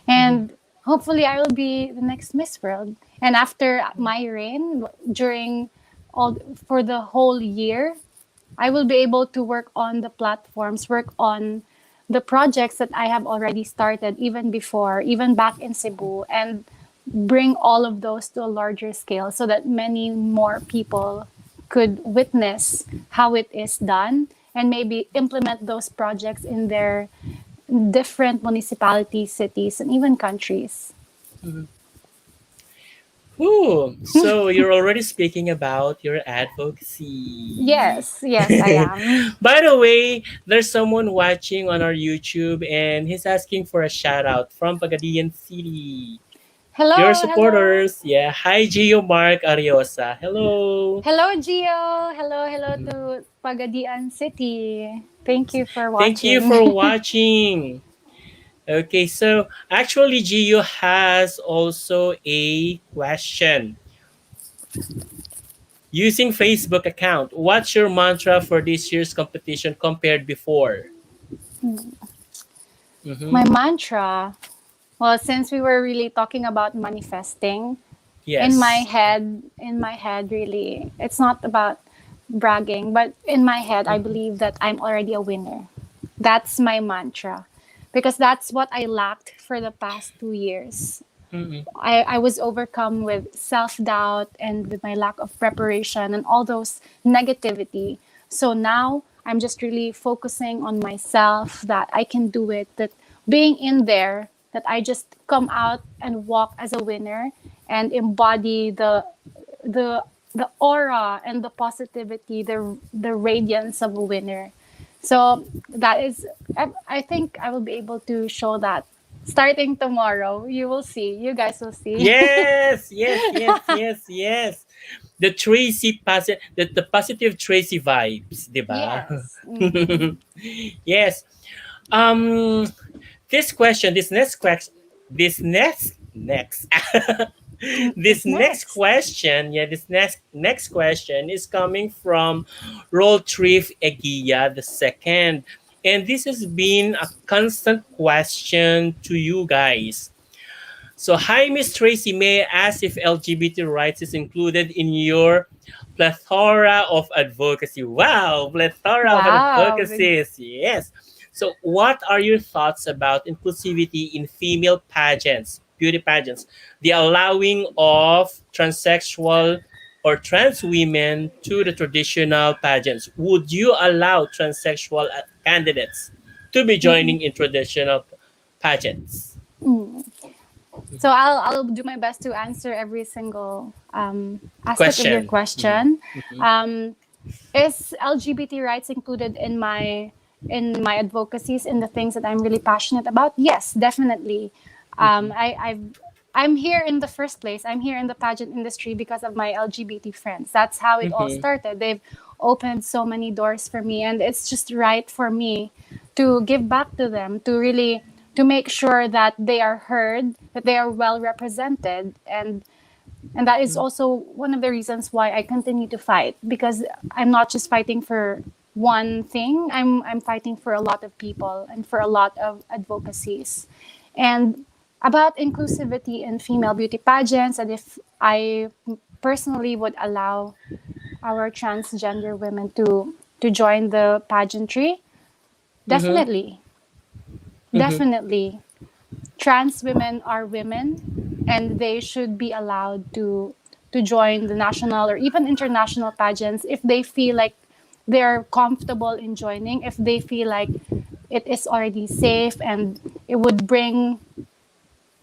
And hopefully, I will be the next Miss World. And after my reign, during all for the whole year, I will be able to work on the platforms, work on the projects that I have already started even before, even back in Cebu, and bring all of those to a larger scale so that many more people could witness how it is done and maybe implement those projects in their different municipalities, cities, and even countries. Ooh, so you're already speaking about your advocacy. Yes, yes, I am. By the way, there's someone watching on our YouTube and he's asking for a shout out from Pagadian City. Your Hello, hello. supporters. Yeah. Hi, Gio Mark Ariosa. Hello. Hello, Gio. Hello to Pagadian City. Thank you for Thank you watching. for watching. Okay, so actually, Gio has also a question. Using Facebook account, what's your mantra for this year's competition compared before? My Mm-hmm. mantra, well, since we were really talking about manifesting, Yes. in my head, really, it's not about bragging, but in my head, I believe that I'm already a winner. That's my mantra because that's what I lacked for the past 2 years. Mm-hmm. I was overcome with self doubt and with my lack of preparation and all those negativity. So now I'm just really focusing on myself that I can do it, that being in there, that I just come out and walk as a winner and embody the the aura and the positivity, the radiance of a winner. So that is, I think I will be able to show that starting tomorrow. You will see. You guys will see. Yes, yes, yes, yes, yes. The the positive Tracy vibes, di ba? Yes. Mm. Yes. Um, this question, this next this What's next next? question, yeah, this next question is coming from Roll Trif Egia the second, and this has been a constant question to you guys. So, hi, Miss Tracy. May I ask if LGBT rights is included in your plethora of advocacy? Wow, plethora of Wow. advocacies. Yes. So, what are your thoughts about inclusivity in female pageants, beauty pageants, the allowing of transsexual or trans women to the traditional pageants? Would you allow transsexual candidates to be Mm-mm. joining in traditional pageants? Mm. So I'll do my best to answer every single aspect of your Question. Mhm. question. Mhm. Um, is LGBT rights included in my advocacies in the things that I'm really passionate about? Yes, definitely. Mhm. I'm here in the first place. I'm here in the pageant industry because of my LGBT friends. That's how it all Mhm. started. They've opened so many doors for me, and it's just right for me to give back to them, to really to make sure that they are heard, that they are well represented, and that is also one of the reasons why I continue to fight, because I'm not just fighting for one thing. I'm fighting for a lot of people and for a lot of advocacies. And about inclusivity in female beauty pageants, and if I personally would allow our transgender women to join the pageantry, Mhm. definitely. Mhm. Definitely. Trans women are women, and they should be allowed to join the national or even international pageants if they feel like they're comfortable in joining, if they feel like it is already safe, and it would bring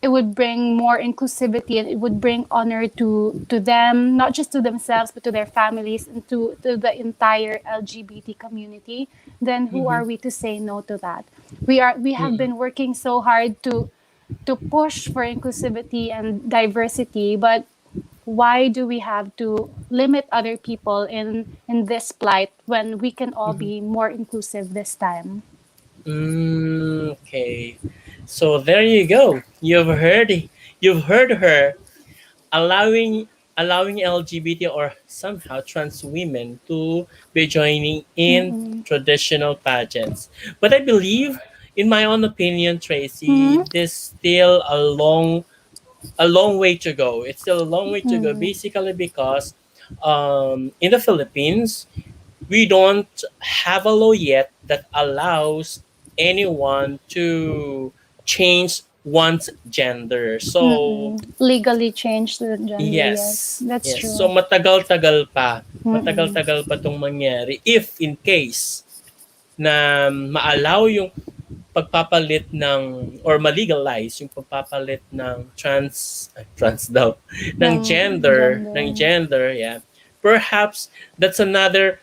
it would bring more inclusivity, and it would bring honor to them, not just to themselves but to their families and to the entire LGBT community. Then who Mhm. are we to say no to that? We have Mhm. been working so hard to push for inclusivity and diversity, but why do we have to limit other people in this plight when we can all Mhm. be more inclusive this time? Okay. So there you go. You've heard her allowing LGBT or somehow trans women to be joining in Mm-mm. traditional pageants. But I believe, in my own opinion, Tracy, Mm-mm. this still a long way to go. It's still a long way to go. Mm-mm. Basically, because in the Philippines, we don't have a law yet that allows anyone to change one's gender. So Mm-mm. Legally change the gender, yes. yes. That's Yes. So true. matagal-tagal pa. Mm-mm. Matagal-tagal pa 'tong mangyari if in case na maalaw yung pagpapalit ng or malegalize yung pagpapalit ng trans daw ng Ng gender. gender, yeah. Perhaps that's another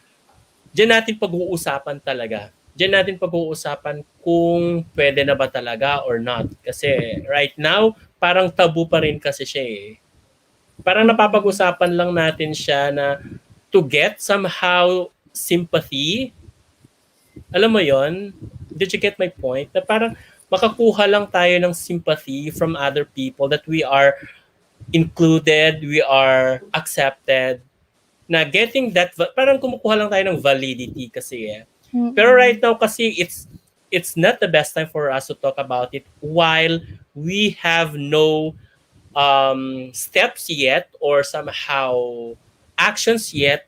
diyan natin pag-uusapan talaga. Diyan natin pag-uusapan kung pwede na ba talaga or not. Kasi right now, parang tabu pa rin kasi siya eh. Parang Mm-mm. napapag-usapan lang natin siya na to get somehow sympathy. Alam mo yon? Did you get my point? Na parang makakuha lang tayo ng sympathy from other people that we are included, we are accepted, na getting that parang kumukuha lang tayo ng validity kasi eh. Pero right Mm-mm. now kasi it's not the best time for us to talk about it while we have no steps yet or somehow actions yet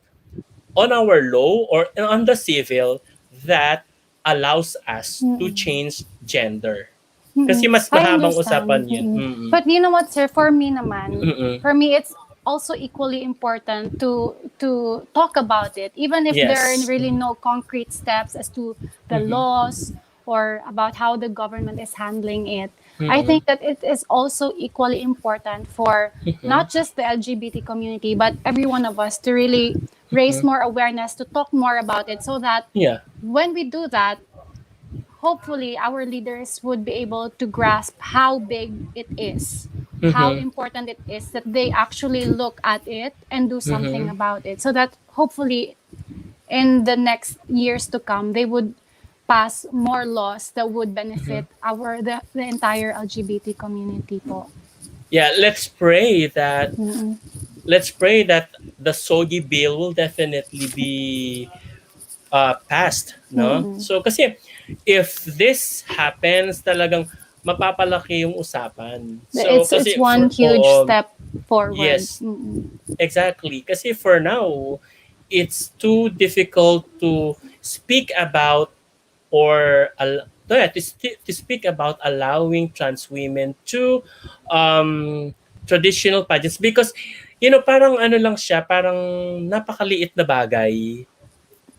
on our law or on the civil that allows us to Mm-mm. change gender. Kasi Mm-mm. mas I mahabang understand. usapan yun. Mm-mm. Mm-mm. But you know what, sir? For me naman, Mm-mm. for me, it's also equally important to talk about it, even if there are Yes. really no concrete steps as to the Mm-hmm. laws or about how the government is handling it. I Mm-mm. think that it is also equally important for Mm-hmm. not just the LGBT community, but every one of us to really raise Mm-hmm. more awareness, to talk more about it, so that Yeah. when we do that, hopefully our leaders would be able to grasp how big it is, how Mm-hmm. important it is, that they actually look at it and do something Mm-hmm. about it, so that hopefully in the next years to come they would pass more laws that would benefit the entire LGBT community po. Yeah, Mm-mm. let's pray that the Sogi bill will definitely be passed, no? Mm-mm. So kasi if this happens, talagang mapapalaki yung usapan. So It's kasi one for huge step forward. yes, Mm-mm. exactly. Kasi for now, it's too difficult to speak about or to speak about allowing trans women to traditional pageants because parang ano lang siya, parang napakaliit na bagay.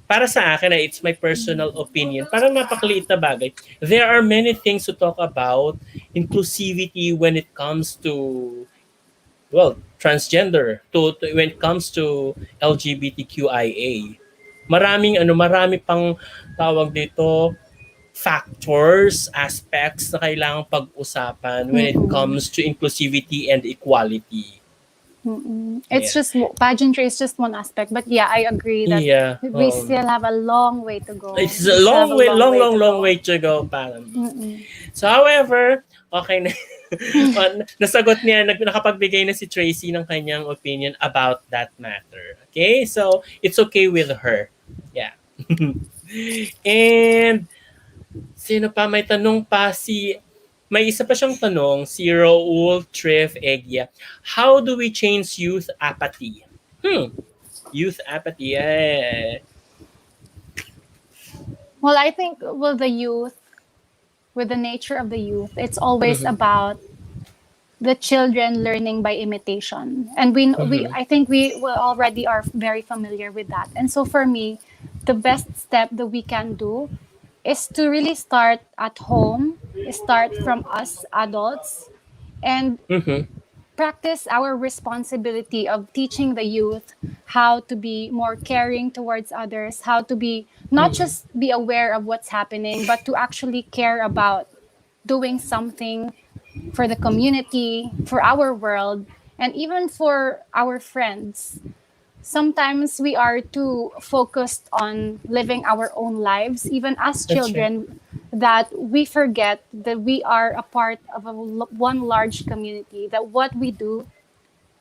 Para sa akin, it's my personal opinion. Parang napakaliit na bagay. There are many things to talk about, inclusivity when it comes to transgender, when it comes to LGBTQIA. Marami pang tawag dito factors, aspects na kailangang pag-usapan when it Mm-mm. comes to inclusivity and equality. It's Yeah. just pageantry is just one aspect, but yeah, I agree that Yeah. we still have a long way to go. It's We a still have long a way, long way to long go. way to go. Parang. Mm-mm. So, however, okay na. Nasagot niya, nakapagbigay na si Tracy ng kanyang opinion about that matter. Okay? So, it's okay with her. Yeah. And, sino pa? May isa pa siyang tanong, si Raul Trif Egia. How do we change youth apathy? Youth apathy. Well, I think with the nature of the youth, it's always Mhm. about the children learning by imitation, and we Mhm. I think we already are very familiar with that. And so for me, the best step that we can do is to really start at home, start from us adults, and Mhm. practice our responsibility of teaching the youth how to be more caring towards others, how to be not Mhm. just be aware of what's happening, but to actually care about doing something for the community, for our world, and even for our friends. Sometimes we are too focused on living our own lives, even as That's right. children, that we forget that we are a part of one large community, that what we do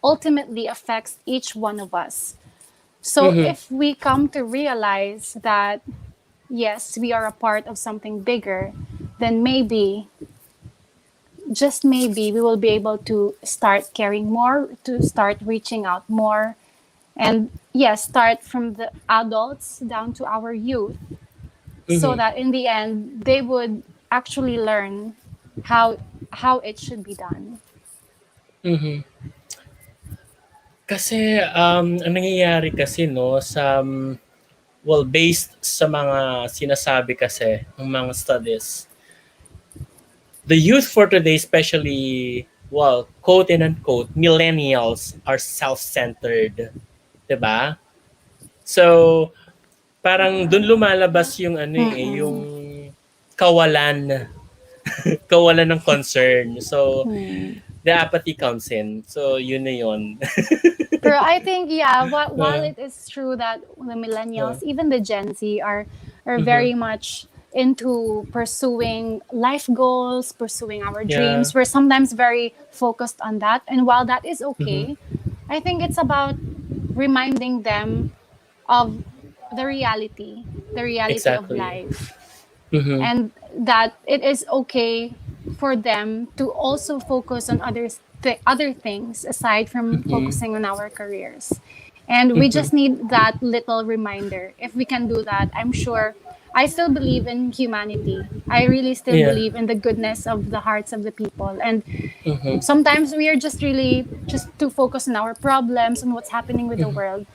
ultimately affects each one of us. So Mhm. if we come to realize that, yes, we are a part of something bigger, then maybe, just maybe, we will be able to start caring more, to start reaching out more, and yes, start from the adults down to our youth, so Mhm. that in the end they would actually learn how it should be done. Mhm. Kasi ang nangyayari kasi no based sa mga sinasabi kasi ng mga studies, the youth for today, especially quote and unquote millennials are self-centered, 'di ba? So parang doon lumalabas yung yung Mm-mm. kawalan kawalan ng concern. So Hmm. the apathy comes in. So yun na yun. Pero I think, yeah, while uh, it is true that the uh, millennials, even the Gen Z, are mhm. very much into pursuing life goals, pursuing our Yeah. dreams, we're sometimes very focused on that. And while that is Mhm. okay, I think it's about reminding them of the reality of Exactly. life, Mhm. and that it is okay for them to also focus on other things aside from Mhm. focusing on our careers. And we Mhm. just need that little reminder. If we can do that, I'm sure, I still believe in humanity. I really still Yeah. believe in the goodness of the hearts of the people. And Mhm. sometimes we are just really just too focused on our problems and what's happening with the world,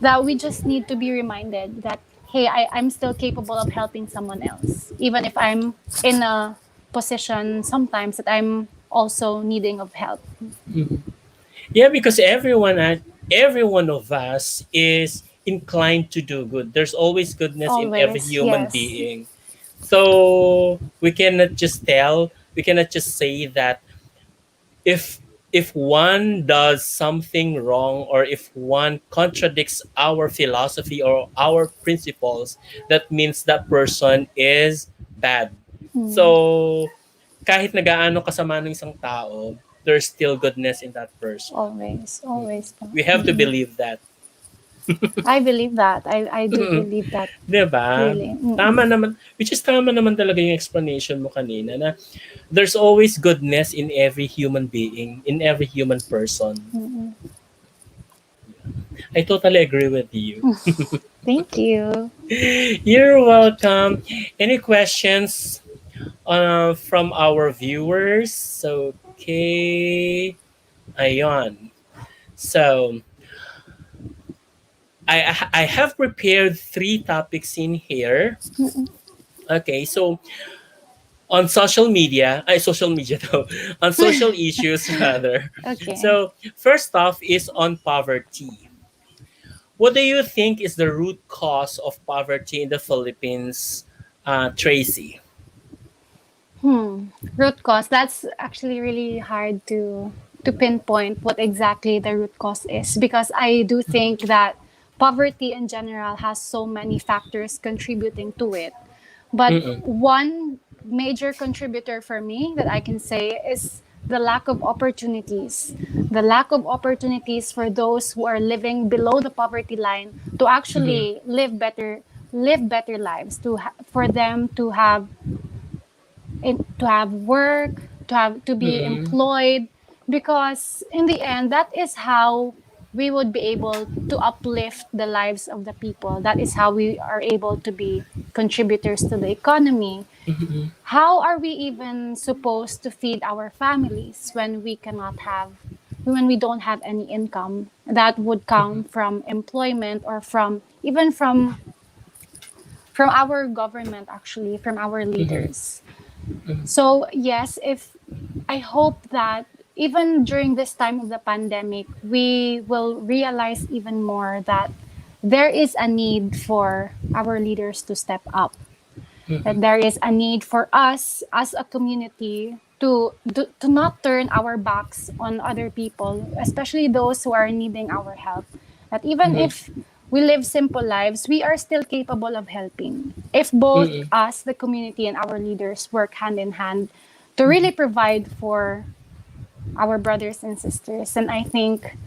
that we just need to be reminded that, hey, I'm still capable of helping someone else, even if I'm in a position sometimes that I'm also needing of help. Mhm. Yeah, because every one of us is inclined to do good. There's always goodness in every Always, human yes. being. So we cannot just say that if one does something wrong or if one contradicts our philosophy or our principles, that means that person is bad. Mm, So kahit nagaano kasama ng isang tao, there's still goodness in that person. always, always po. We have to Mm-mm. believe that. I believe that. I do believe that, 'Di ba? really. Tama Mm-mm. naman, which is tama naman talaga yung explanation mo kanina na there's always goodness in every human being, in every human person. Mm-mm. I totally agree with you. Thank you. You're welcome. Any questions from our viewers? Okay. Ayon. So, I have prepared three topics in here. Mm-mm. Okay, so on social media though, on social issues rather. Okay. So, first off is on poverty. What do you think is the root cause of poverty in the Philippines, Tracy? Root cause. That's actually really hard to pinpoint what exactly the root cause is, because I do think that poverty in general has so many factors contributing to it. But Mm-mm. one major contributor for me that I can say is the lack of opportunities. The lack of opportunities for those who are living below the poverty line to Mm-hmm. actually live better lives, for them to have to have work, to be Mm-mm. employed, because in the end that is how we would be able to uplift the lives of the people. That is how we are able to be contributors to the economy. Mm-mm. How are we even supposed to feed our families when we don't have any income that would come from employment, or from even from our government, actually from our Mm-hmm. leaders? So, yes, if I hope that even during this time of the pandemic, we will realize even more that there is a need for our leaders to step up, Mm-hmm. that there is a need for us as a community to not turn our backs on other people, especially those who are needing our help. That even Mm-hmm. if we live simple lives, we are still capable of helping. If both Mm-mm. us, the community, and our leaders work hand in hand to really provide for our brothers and sisters, and I think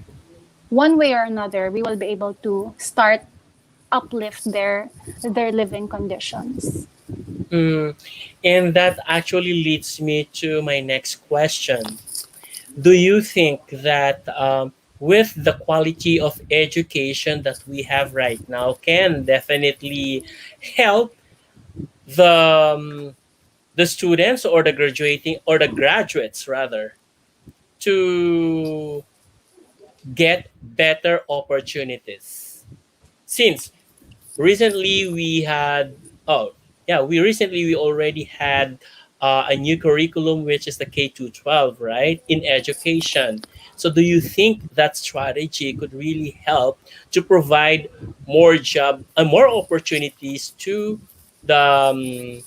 one way or another, we will be able to start uplift their living conditions. Mm. And that actually leads me to my next question. Do you think that with the quality of education that we have right now can definitely help the the students or the graduating or the graduates rather to get better opportunities? Since recently we had oh yeah we already had a new curriculum, which is the K to 12, right, in education. So do you think that strategy could really help to provide more opportunities to the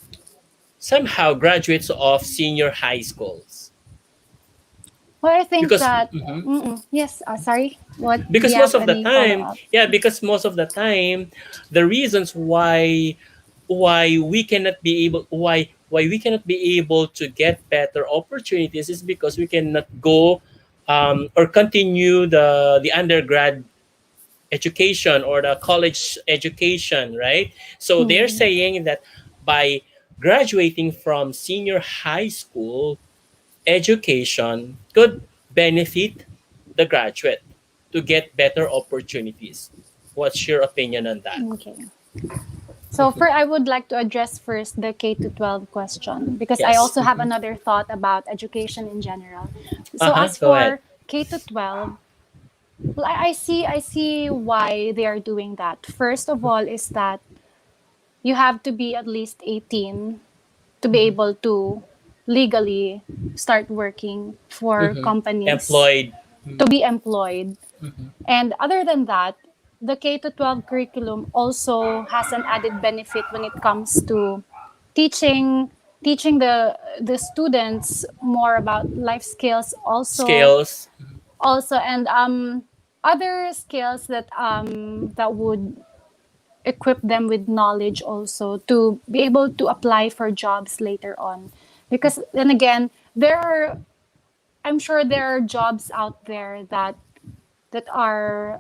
somehow graduates of senior high schools? Well, I think because that, mhm. yes, sorry, what, do Because you most have of the any follow time up? because most of the time the reasons why we cannot be able why we cannot be able to get better opportunities is because we cannot go or continue the undergrad education or the college education, right? So they're Hmm. saying that by graduating from senior high school, education could benefit the graduate to get better opportunities. What's your opinion on that? Okay. So for I would like to address first the K to 12 question, because I Yes. also have another thought about education in general. Uh So huh. as Go ahead. for K to 12, well, I see why they are doing that. First of all is that you have to be at least 18 to be able to legally start working for Mm-hmm. companies, Employed. to be employed. Mm-hmm. And other than that, the K to 12 curriculum also has an added benefit when it comes to teaching the students more about life skills, Skills. also, and other skills that would equip them with knowledge also to be able to apply for jobs later on. Because then again, I'm sure there are jobs out there that are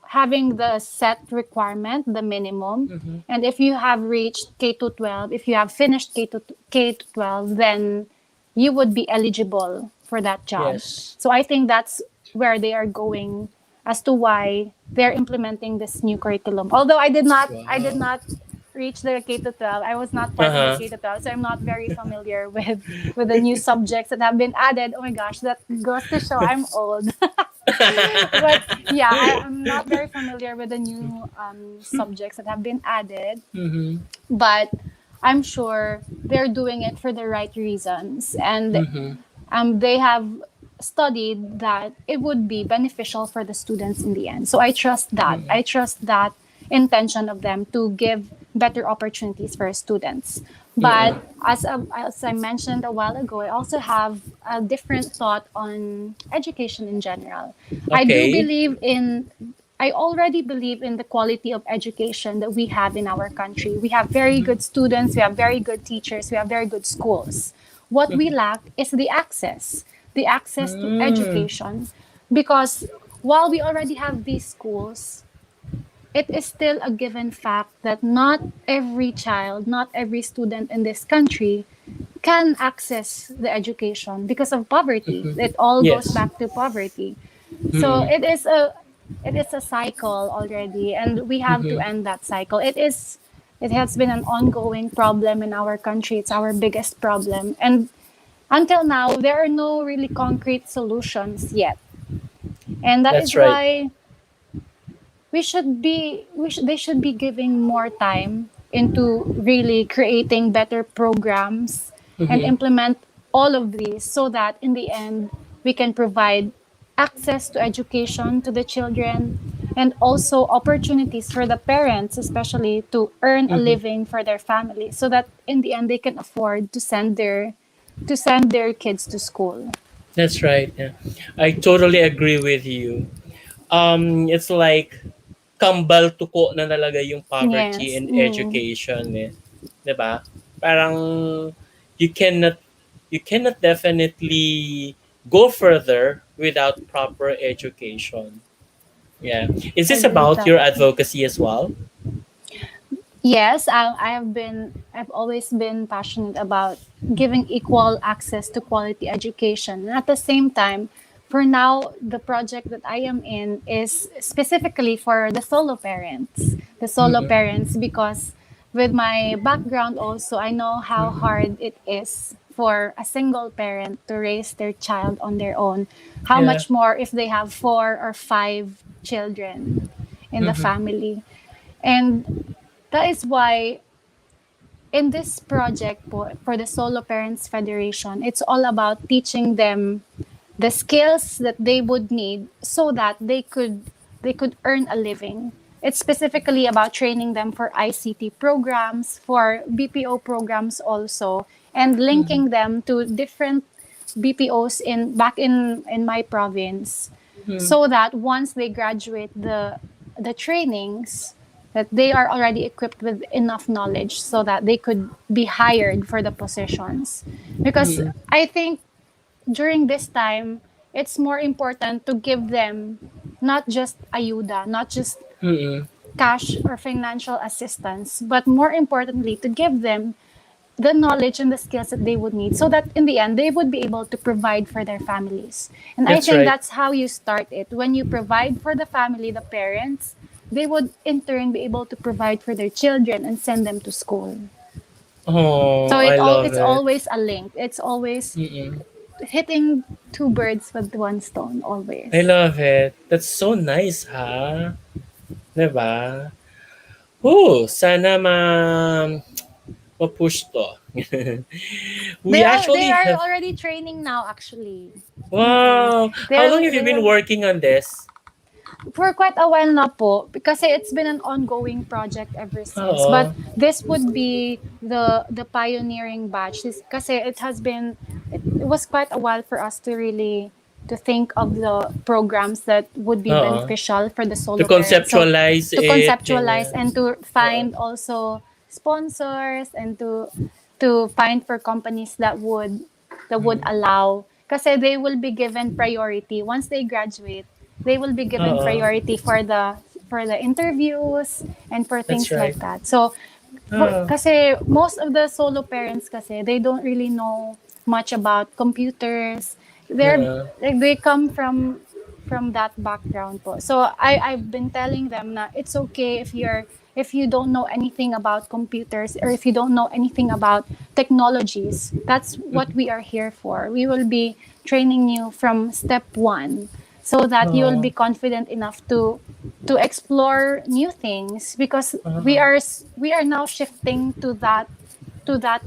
having the set requirement, the minimum. Mm-hmm. And if you have reached K to 12, if you have finished K to 12, then you would be eligible for that job. Yes. So I think that's where they are going as to why they're implementing this new curriculum. Although I did not reach the K to 12. I was not part of the Uh-huh. K to 12, so I'm not very familiar with the new subjects that have been added. Oh my gosh, that goes to show I'm old. But yeah, I'm not very familiar with the new subjects that have been added. Mm-hmm. But I'm sure they're doing it for the right reasons, and Mm-hmm. they have studied that it would be beneficial for the students in the end. So I trust that. I trust that intention of them to give better opportunities for students. But Mm-hmm. as I mentioned a while ago, I also have a different thought on education in general. I do Okay. believe in I already believe in the quality of education that we have in our country. We have very good students, we have very good teachers, we have very good schools. What we lack is the access to Mm. education. Because while we already have these schools, it is still a given fact that not every child, not every student in this country can access the education because of poverty. It all goes Yes. back to poverty. So Mm-hmm. it is a cycle already, and we have to end that cycle. It has been an ongoing problem in our country. It's our biggest problem, and until now there are no really concrete solutions yet. And that That's is right. why they should be giving more time into really creating better programs and Mm-hmm. implement all of these, so that in the end we can provide access to education to the children, and also opportunities for the parents especially to earn a Mm-hmm. living for their family, so that in the end they can afford to send their kids to school. That's right. Yeah. I totally agree with you. It's like kambal tuko na talaga yung poverty Yes. and education eh. 'Di ba? Parang you cannot you cannot definitely go further without proper education. Yeah. Is I this agree with about that. your advocacy as well? Yes, I've always been passionate about giving equal access to quality education. And at the same time, for now, the project that I am in is specifically for the solo parents. The solo Mm-mm. parents, because with my background also, I know how hard it is for a single parent to raise their child on their own. How Yeah. much more if they have 4 or 5 children in the Mm-hmm. family. And that is why in this project for the Solo Parents Federation, it's all about teaching them the skills that they would need so that they could earn a living. It's specifically about training them for ICT programs, for BPO programs also, and Mm-hmm. linking them to different BPOs in my province, Mm-hmm. so that once they graduate the trainings, that they are already equipped with enough knowledge so that they could be hired for the positions. Because Mm-hmm. I think during this time, it's more important to give them not just ayuda, not just Mm-hmm. cash or financial assistance, but more importantly, to give them the knowledge and the skills that they would need, so that in the end they would be able to provide for their families. And I That's think right. that's how you start it. When you provide for the family, the parents, they would in turn be able to provide for their children and send them to school. Oh, So I love it's it. always a link. It's always Mm-mm. hitting two birds with one stone, I always. love it. That's so nice, ha? 'Di ba? Sana ma-push to. We They actually are have. already training now, actually. Mm-mm. Wow! How long They're have you they been will working on this? for quite a while na po, because it's been an ongoing project ever since. But Oo. this would be the pioneering batch. Kasi it was quite a while for us to really to think of the programs that would be Oo. beneficial for the To solo parents. So conceptualize to it, conceptualize ganyan. and to Oo. find also sponsors, and to find for companies that would allow, kasi they will be given priority once they graduate. They will be given Oo. priority for the interviews and for That's things right. like that. So Oo. kasi most of the solo parents kasi they don't really know much about computers. They're Oo. like they come from that background po. So I've been telling them na it's okay if you don't know anything about computers or if you don't know anything about technologies. That's what we are here for. We will be training you from step 1 so that you will Oh. be confident enough to explore new things because we are now shifting to that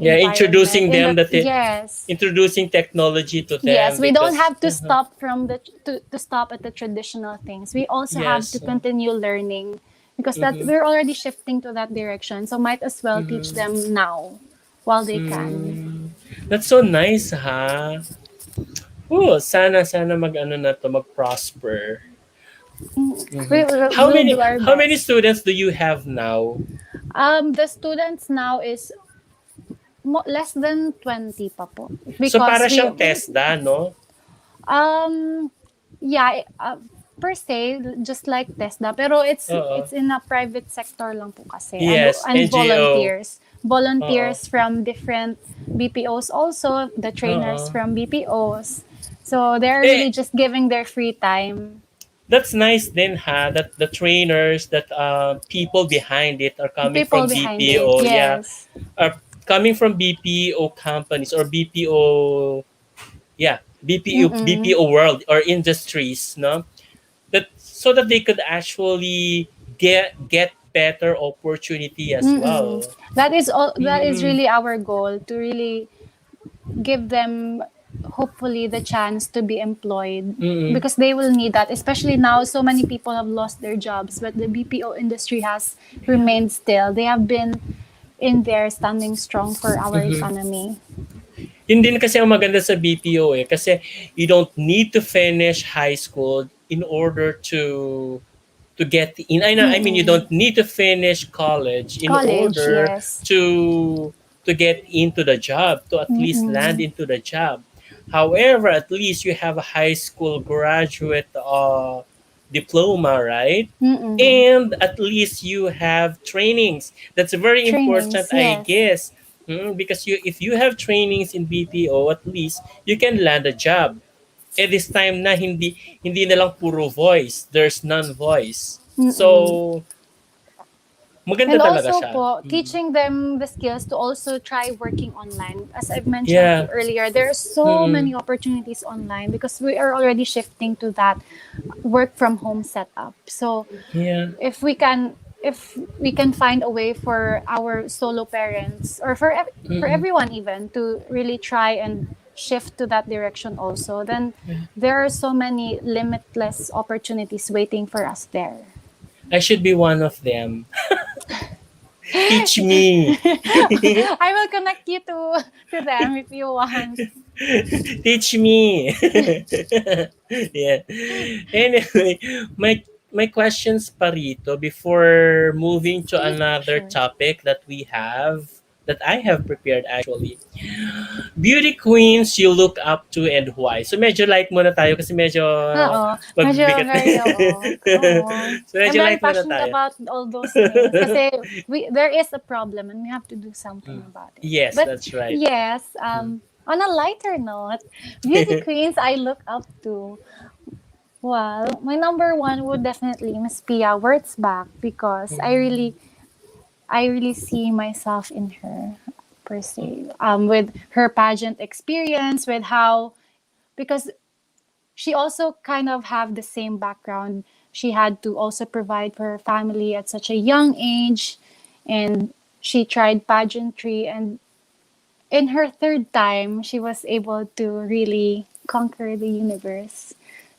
Yeah, environment introducing in them the that yes. introducing technology to Yes, them we don't because have to stop from to stop at the traditional things. We also have to yes. continue learning because that Mm-hmm. we're already shifting to that direction. So might as well teach Mm-hmm. them now while they can. Mm. That's so nice, ha? Oh, sana mag-ano na to, mag-prosper. We Mhm. will do our How many best. students do you have now? The students now is less than 20 pa po So because para siyang TESDA, no? um yeah, per se just like TESDA pero Oo. it's in a private sector lang po kasi Yes, and NGO. Oo. volunteers from different BPOs also, the trainers Oo. from BPOs, so they're Eh, really just giving their free time. that's nice then, ha? That the trainers, that people behind it are coming People from behind it, BPO, yeah. yes. Are coming from BPO companies or BPO, yeah, Mm-mm. BPO world or industries, no? That so that they could actually get better opportunity as Mm-mm. well. That is all, that is Mm, really our goal, to really give them hopefully the chance to be employed mm, because they will need that, especially now so many people have lost their jobs but the BPO industry has remained still. They have been in there standing strong for our mhm. economy. Yun din kasi ang maganda sa BPO eh. Kasi you don't need to finish high school in order to get in. I mean, you Mm-mm. don't need to finish college in College, order yes. to get into the job, to at least land Mm-mm. into the job. However, at least you have a high school graduate diploma, right? Mm-mm. And at least you have trainings. That's very important, Trainings, I yes. guess. Because if you have trainings in BPO, at least you can land a job. Eh this time na hindi na lang puro voice, there's none voice. Mm-mm. So maganda And talaga also siya. po, teaching them the skills to also try working online. As I've mentioned Yeah. to earlier, there are so Mm-mm. many opportunities online because we are already shifting to that work from home setup. So Yeah. if we can find a way for our solo parents or for Mm-mm. everyone even to really try and shift to that direction also, then there are so many limitless opportunities waiting for us there. I should be one of them. Teach me. I will connect you to them if you want. Teach me. Yeah. Anyway, my questions pa rito before moving to another Sure. topic that I have prepared actually. Beauty queens you look up to and why? So medyo light muna tayo kasi medyo Oo. Medyo magbigat. very, oo. Oo. So I'm medyo very light muna passionate tayo. about all those things kasi there is a problem and we have to do something about it. Yes, But that's right. yes, on a lighter note, beauty queens I look up to. Well, my number one would definitely Miss Pia Wurtzbach because I really see myself in her per se. With her pageant experience, with how because she also kind of have the same background. She had to also provide for her family at such a young age, and she tried pageantry. And in her third time, she was able to really conquer the universe.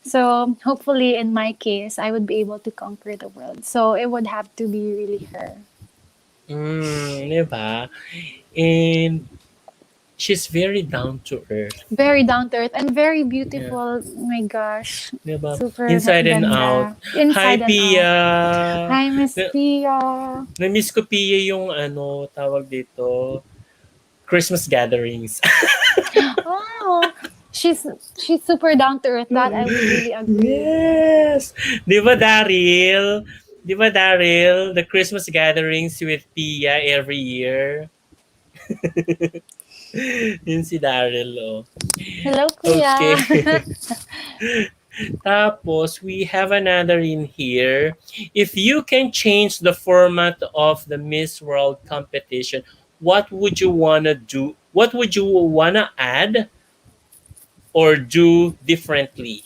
So hopefully, in my case, I would be able to conquer the world. So it would have to be really her. Di ba? And she's very down to earth. Very down to earth and very Yeah. beautiful. Oh my gosh. Di ba? Super Inside and out. ganda. Hi, Inside and out. Pia! Hi, Miss Na- Pia. Na-miss ko, Pia, yung ano, tawag dito, Christmas gatherings. Oh, she's she's super down to earth. That I would really agree. Yes! Di ba, Daryl? Di ba, Daryl? The Christmas gatherings with Pia every year. Yun si Daryl, oh. Hello, Okay. Kuya. Tapos, we have another in here. If you can change the format of the Miss World competition, what would you wanna do? What would you wanna add or do differently?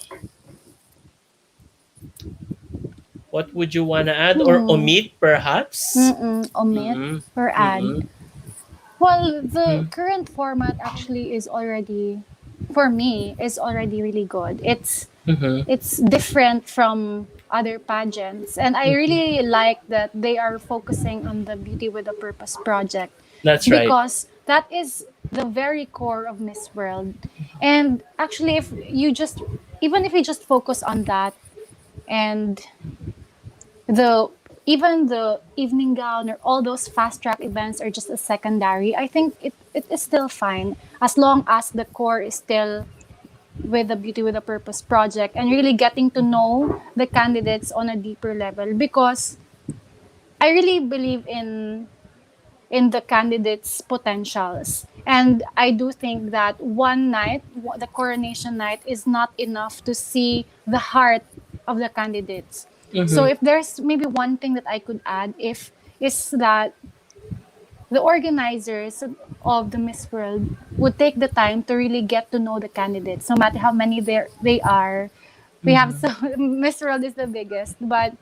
What would you wanna add or Hmm. omit, perhaps? Omit Mm-mm. or add. Mm-mm. Well, the Mm-mm. current format actually is already, for me, is already really good. Mm-hmm. It's different from other pageants, and I really like that they are focusing on the Beauty with a Purpose project, That's right. because that is the very core of Miss World. And actually, if you just, even if you just focus on that, and the even the evening gown or all those fast track events are just a secondary, I think it is still fine as long as the core is still with the Beauty with a Purpose project, and really getting to know the candidates on a deeper level, because I really believe in the candidates' potentials. And I do think that one night, the coronation night, is not enough to see the heart of the candidates. So Mm-hmm. if there's maybe one thing that I could add, if is that the organizers of the Miss World would take the time to really get to know the candidates, no matter how many they are. We have so Miss World is the biggest, but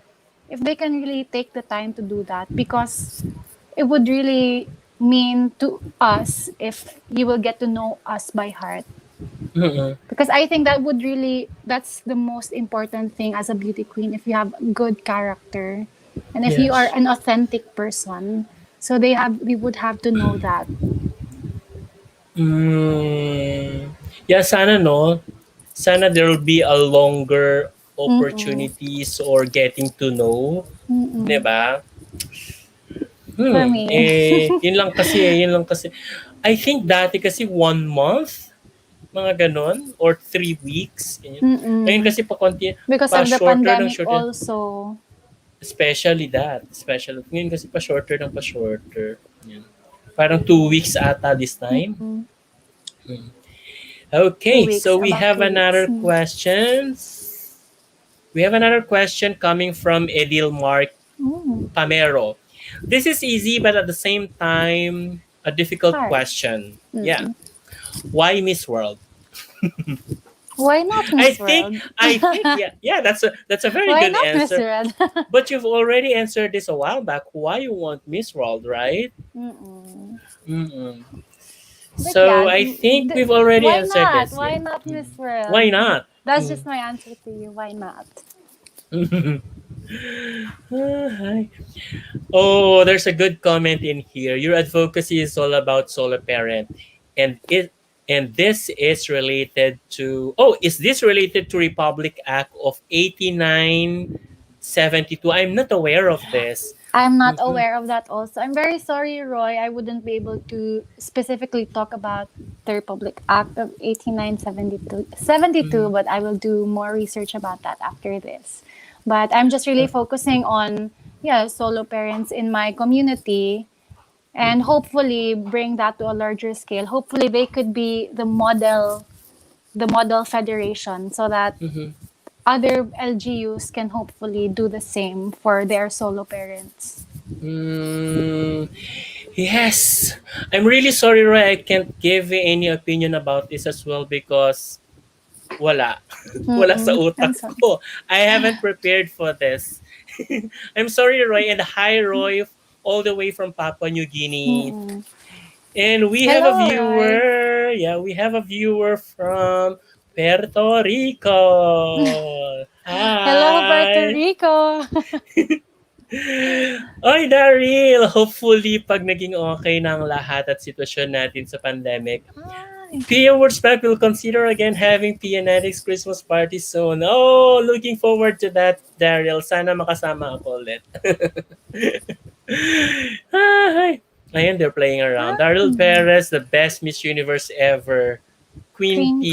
if they can really take the time to do that, because it would really mean to us if you will get to know us by heart. Mm-mm. Because I think that would really, that's the most important thing as a beauty queen, if you have good character and if you are Yes. an authentic person. So we would have to know that. Mm. Yeah, sana no. Sana there will be a longer Mm-mm. opportunities or getting to know, 'di Mm-mm. ba? For me. Yun lang kasi yun lang kasi. I think dati kasi 1 month, mga ganon, or 3 weeks, ganyan. Ngayon Mm-mm. kasi pa konti, Because pa of the shorter ng pandemic shorter. also. Especially that, especially ngayon kasi pa shorter ng pa shorter. Yan. Parang 2 weeks ata this time. Mm. Hmm. two Okay, so weeks, we about have 2 weeks. another questions. We have another question coming from Edil Mark Mm. Pamero. This is easy, but at the same time, a difficult Hard. question. Yeah. Mm. Why Miss World? Why not I Miss think World? yeah, that's a very Why good not Miss answer. World? But you've already answered this a while back. Why you want Miss World, right? Mm-mm. Mm-mm. But yeah, So I think we've already why answered not? this. Why Yeah. not Miss Why World? not? That's Mm. just my answer to you. Why not? Hi. Oh, there's a good comment in here. Your advocacy is all about solo parent, and this is related to. Oh, is this related to Republic Act of 8972? I'm not aware of this. I'm not Mm-hmm. aware of that also. I'm very sorry, Roy. I wouldn't be able to specifically talk about the Republic Act of 8972, 72, Mm-hmm. but I will do more research about that after this. But I'm just really focusing on, yeah, solo parents in my community, and hopefully bring that to a larger scale. Hopefully they could be the model federation, so that Mm-hmm. other LGUs can hopefully do the same for their solo parents. Mm, yes, I'm really sorry, Roy. I can't give any opinion about this as well because wala. Wala sa Mm-mm. I'm utak sorry. ko. I haven't prepared for this. I'm sorry, Roy. And hi, Roy, all the way from Papua New Guinea. Mm-mm. And we have a Hello, Roy. viewer. Yeah, we have a viewer from Puerto Rico. Hello, Puerto Hi. Rico. Oy, Daryl! Hopefully, pag naging okay na ang lahat at sitwasyon natin sa pandemic, Hi. Pia Words Back will consider again having Pianetics Christmas party soon. Oh, looking forward to that, Daryl. Sana makasama ako ulit. Hi. Ayan, they're playing around. Daryl Hi. Perez, the best Miss Universe ever. Queen Queen P.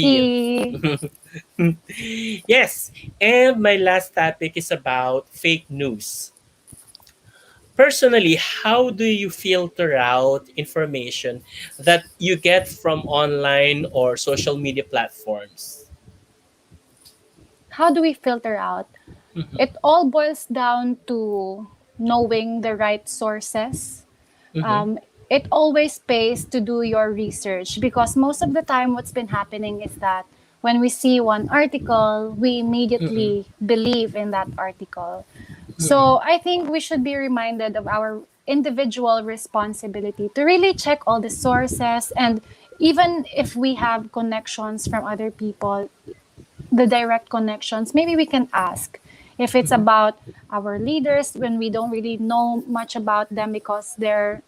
P. Yes, and my last topic is about fake news. Personally, how do you filter out information that you get from online or social media platforms? how do we filter out? Mm-hmm. It all boils down to knowing the right sources. Mm-hmm. um, it always pays to do your research, because most of the time what's been happening is that when we see one article, we Mm-hmm. immediately believe in that article. Mm-hmm. So I think we should be reminded of our individual responsibility to really check all the sources, and even if we have connections from other people, the direct connections, maybe we can ask if it's about our leaders when we don't really know much about them because they're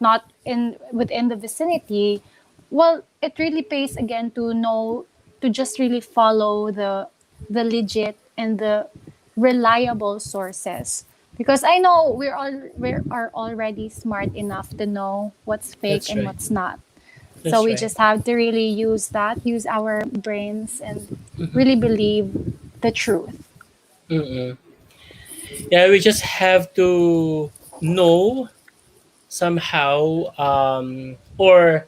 not in within the vicinity. Well, it really pays again to know, to just really follow the legit and the reliable sources, because I know we are already smart enough to know what's fake That's and right. what's not. So That's we right. just have to really use our brains and really believe the truth. Mm-mm. Yeah, we just have to know somehow, or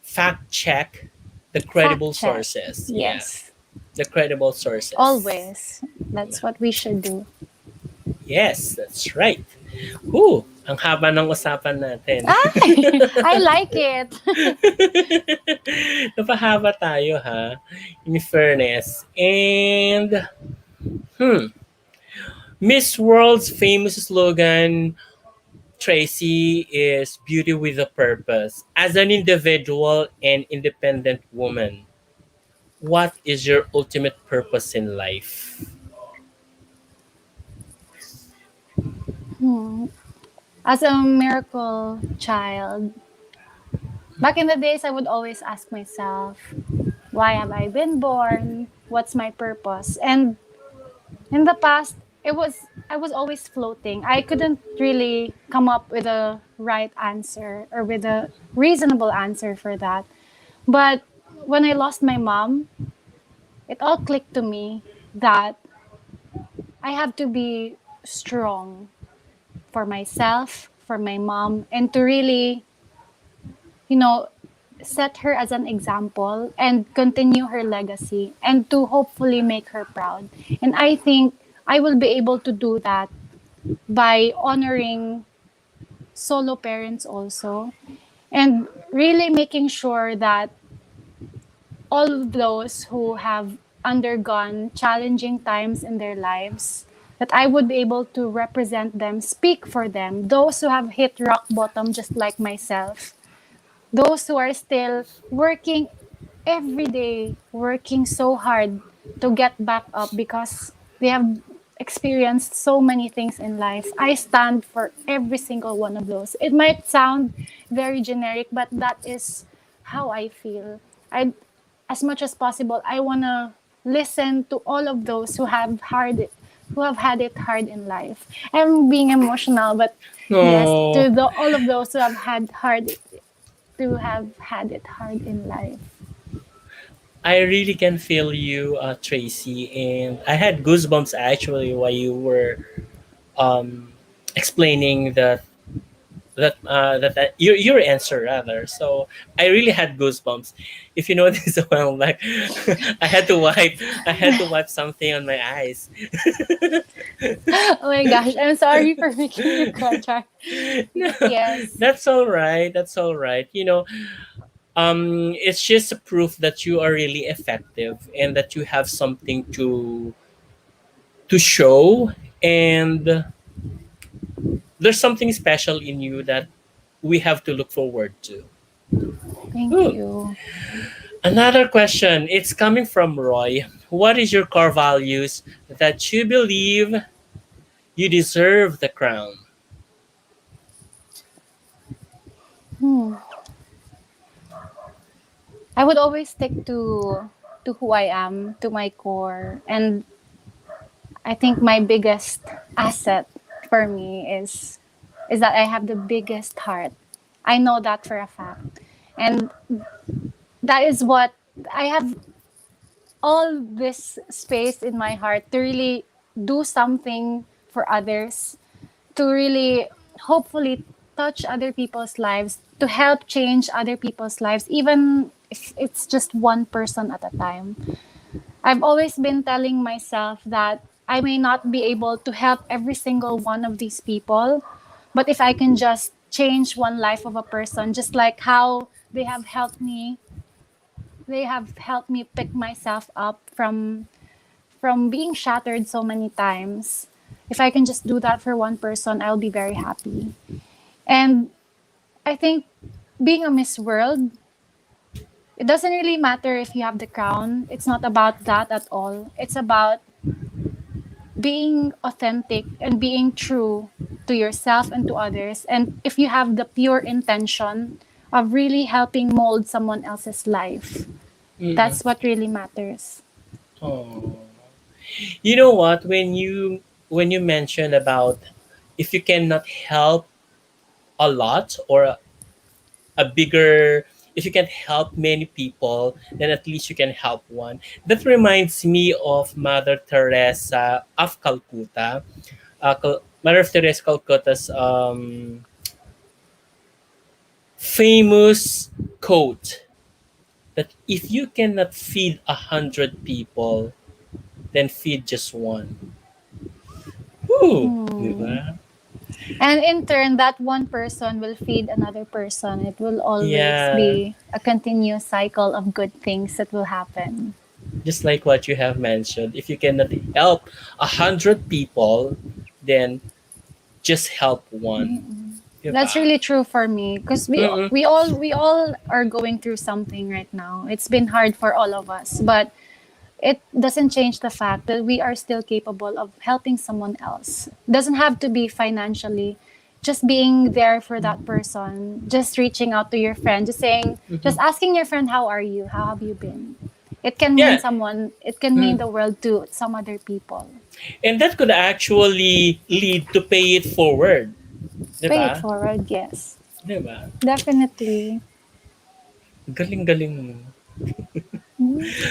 fact check the Fact credible check. sources. Yeah, Yes. the credible sources. Always. That's what we should do. Yes, that's right. Whew, ang haba ng usapan natin. Ay, I like it. Napahaba tayo ha, in fairness. And, hmm, Miss World's famous slogan, Tracy, is beauty with a purpose. As an individual and independent woman, what is your ultimate purpose in life? Hmm. As a miracle child, back in the days, I would always ask myself, why have I been born? What's my purpose? And in the past, I was always floating. I couldn't really come up with a right answer or with a reasonable answer for that. But when I lost my mom, it all clicked to me that I have to be strong for myself, for my mom, and to really, you know, set her as an example and continue her legacy and to hopefully make her proud. And I think I will be able to do that by honoring solo parents also, and really making sure that all of those who have undergone challenging times in their lives, that I would be able to represent them, speak for them, those who have hit rock bottom just like myself, those who are still working every day, working so hard to get back up because they have experienced so many things in life. I stand for every single one of those. It might sound very generic, but that is how I feel. I, as much as possible, I wanna listen to all of those who have had it hard in life. I'm being emotional, but yes, No, to the all of those who have had it hard in life. I really can feel you, Tracy, and I had goosebumps actually while you were um, explaining your answer rather. So I really had goosebumps. If you notice a while back, I had to wipe I had to wipe something on my eyes. Oh my gosh, I'm sorry for making you cry, Char. No, But yes, that's all right. That's all right. It's just a proof that you are really effective and that you have something to show, and there's something special in you that we have to look forward to. thank Ooh. you. Another question. It's coming from Roy. What is your core values that you believe you deserve the crown? Hmm. I would always stick to who I am, to my core, and I think my biggest asset for me is that I have the biggest heart. I know that for a fact, and that is what I have, all this space in my heart to really do something for others, to really hopefully touch other people's lives, to help change other people's lives, even if it's just one person at a time. I've always been telling myself that I may not be able to help every single one of these people, but if I can just change one life of a person, just like how they have helped me pick myself up from being shattered so many times. If I can just do that for one person, I'll be very happy. And I think being a Miss World, it doesn't really matter if you have the crown. It's not about that at all. It's about being authentic and being true to yourself and to others. And if you have the pure intention of really helping mold someone else's life, Mm-mm. that's what really matters. Oh. You know what? When you mentioned about if you cannot help a lot or a bigger, if you can help many people, then at least you can help one. That reminds me of Mother Teresa of Calcutta. Mother of Teresa Calcutta's famous quote that if you cannot feed 100 people, then feed just one. Whew, di Hmm. ba? And in turn, that one person will feed another person. It will always Yeah, be a continuous cycle of good things that will happen. just like what you have mentioned. If you cannot help 100 people, then just help one. That's Diba? really true for me because Mm-mm. we all are going through something right now. It's been hard for all of us, but it doesn't change the fact that we are still capable of helping someone else. Doesn't have to be financially. Just being there for that person, just reaching out to your friend, just Mhm. asking your friend, "How are you? How have you been?" It can mean Yeah, someone. It can mean mm. the world to some other people. And that could actually lead to pay it forward. Pay it Diba? forward, yes, Diba? definitely. Galing-galing mo.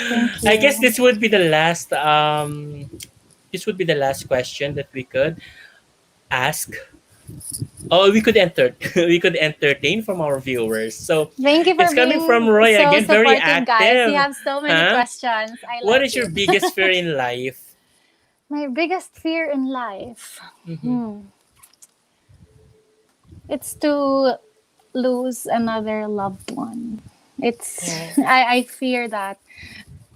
Thank I guess you. this would be the last question that we could ask. Oh, we could enter we could entertain from our viewers. So Thank you for it's coming from being Roy so again, very supportive, guys. You active. have so many Huh? questions. I What like is your it. biggest fear in life? My biggest fear in life. Mm-hmm. Hmm. It's to lose another loved one. It's Oh. I fear that.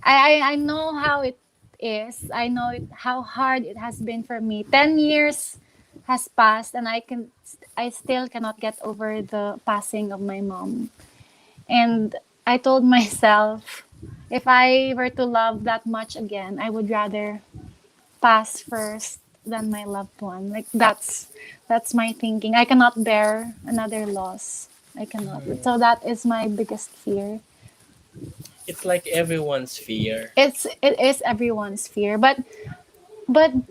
I know how it is. I know how hard it has been for me. 10 years has passed, and I still cannot get over the passing of my mom. And I told myself, if I were to love that much again, I would rather pass first than my loved one. Like that's my thinking. I cannot bear another loss. I cannot. So that is my biggest fear. It's like everyone's fear. It is everyone's fear, but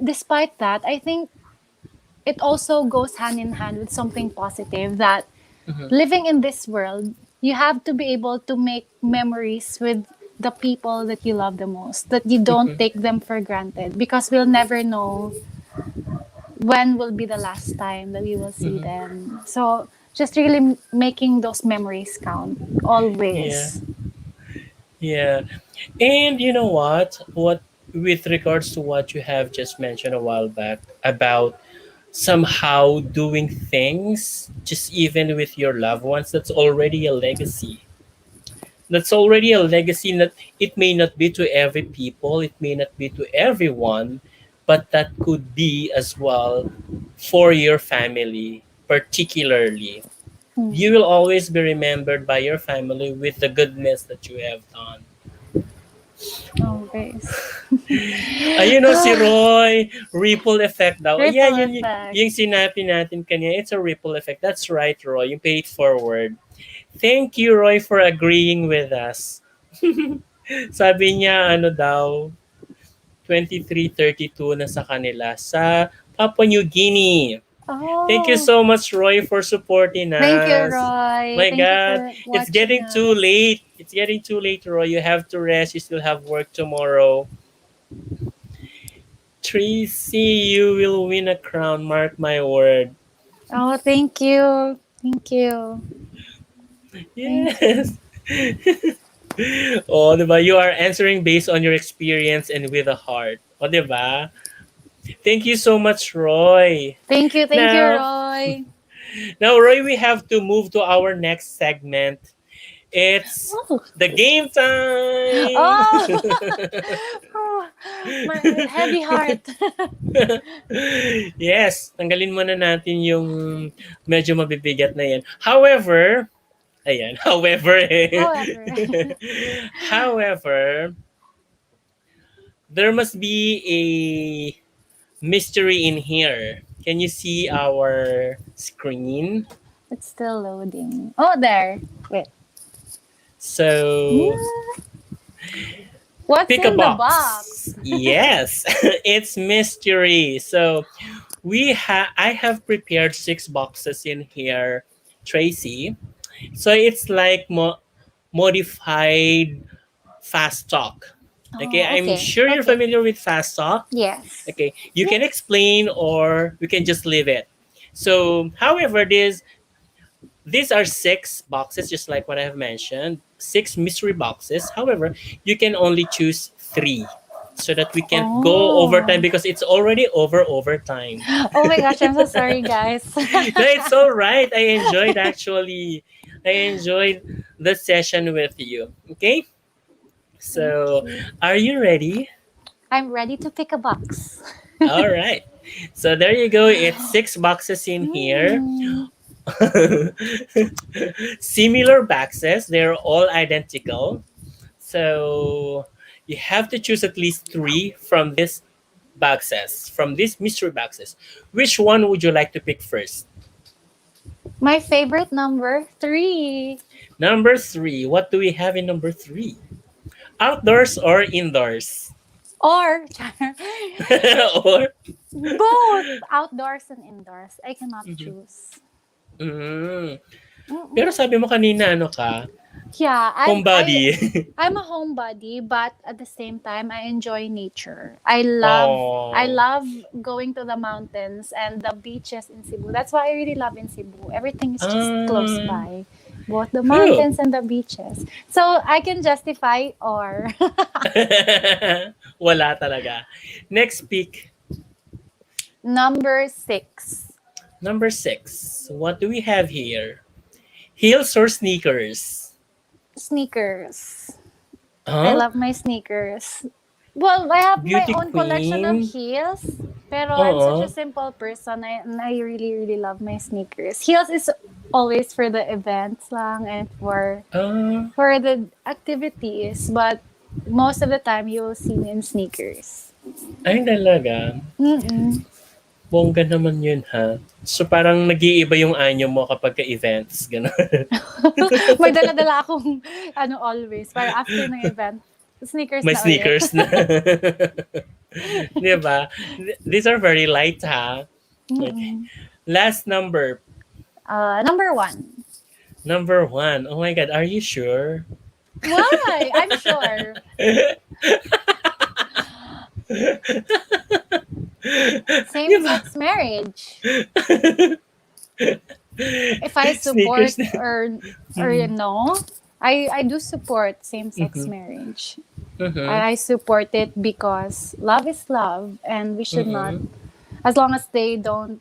despite that, I think it also goes hand in hand with something positive that Mm-hmm. living in this world, you have to be able to make memories with the people that you love the most, that you don't Mm-hmm. take them for granted because we'll never know when will be the last time that we will see Mm-hmm. them. So just really making those memories count Yeah. always. Yeah. And you know what? What with regards to what you have just mentioned a while back about somehow doing things just even with your loved ones, that's already a legacy. That's already a legacy that it may not be to every people, it may not be to everyone, but that could be as well for your family particularly. You Hmm. will always be remembered by your family with the goodness that you have done. Always. Si Roy, ripple effect daw. Yeah, Ripple yun effect. yung sinabi natin kanya. It's a ripple effect. That's right, Roy. Yung pay it forward. Thank you, Roy, for agreeing with us. Sabi niya, ano daw, 2332 na sa kanila sa Papua New Guinea. Thank you Oh, so much, Roy, for supporting thank you, us. Roy. My Thank you God, for it's watching getting too us. late. It's getting too late, Roy. You have to rest. You still have work tomorrow. Tracy, you will win a crown. Mark my word. Oh, thank you. Thank you. Thank you. Yes. Oh, diba? You are answering based on your experience and with a heart. Oh, diba? Thank you so much, Roy. Thank you, Now, Roy. now, Roy, we have to move to our next segment. It's Oh, the game time. oh, oh my heavy heart. Yes, tanggalin muna natin yung medyo mabibigat na yan. However, ayan, however, However, however, there must be a mystery in here. Can you see our screen? it's still loading. Oh, there. Wait. So, What's pick a in the box. box? Yes, it's mystery. So, I have prepared 6 boxes in here, Tracy. So it's like modified fast talk. Okay, Oh, I'm okay. sure you're Okay. familiar with fast talk. Yes. Okay, you can Yes. explain or we can just leave it. So, however, these are 6 boxes, just like what I have mentioned, 6 mystery boxes. However, you can only choose 3 so that we can't go overtime Oh. because it's already overtime. Oh my gosh, I'm so sorry, guys. No, it's all right. I enjoyed actually. I enjoyed the session with you. Okay, Thank so you. are you ready? I'm ready to pick a box. All right. So there you go. It's 6 boxes in here. Hmm. Similar boxes. They're all identical. So you have to choose at least 3 from these boxes, from these mystery boxes. Which one would you like to pick first? My favorite number 3. Number 3. What do we have in number 3? Outdoors or indoors? Or Or both outdoors and indoors. I cannot Mhm. choose. Mm. Pero Mm-mm. sabi mo kanina ano ka? Yeah, Homebody. I'm a homebody, but at the same time I enjoy nature. I Oh. love going to the mountains and the beaches in Cebu. That's why I really love in Cebu. Everything is just close Ah. by. Both the Whew. mountains and the beaches. So I can justify or Wala talaga. Next pick. number 6. Number 6. What do we have here? Heels or sneakers? Sneakers. I Huh? love my sneakers. Well, I have my Beauty own collection of queen? heels, pero I'm such a Oo. simple person. I really, really love my sneakers. Heels is always for the events lang and Ah, for the activities, but most of the time you will see me in sneakers. ay talaga. Mm-mm. Bongga naman yun ha. So parang nag-iiba yung anyo mo kapag ka-events. Gano'n. May dala-dala akong always para after ng event, sneakers May na ulit. sneakers na. Di ba? These are very light ha. Okay. Mm-mm. Last number. Number 1. Number 1. Oh my God, are you sure? Why? I'm sure. Di ba? Same-sex marriage. If I support Sneakers na. or I do support same-sex Mhm. marriage. Mhm. I support it because love is love, and we should not, Mhm. as long as they don't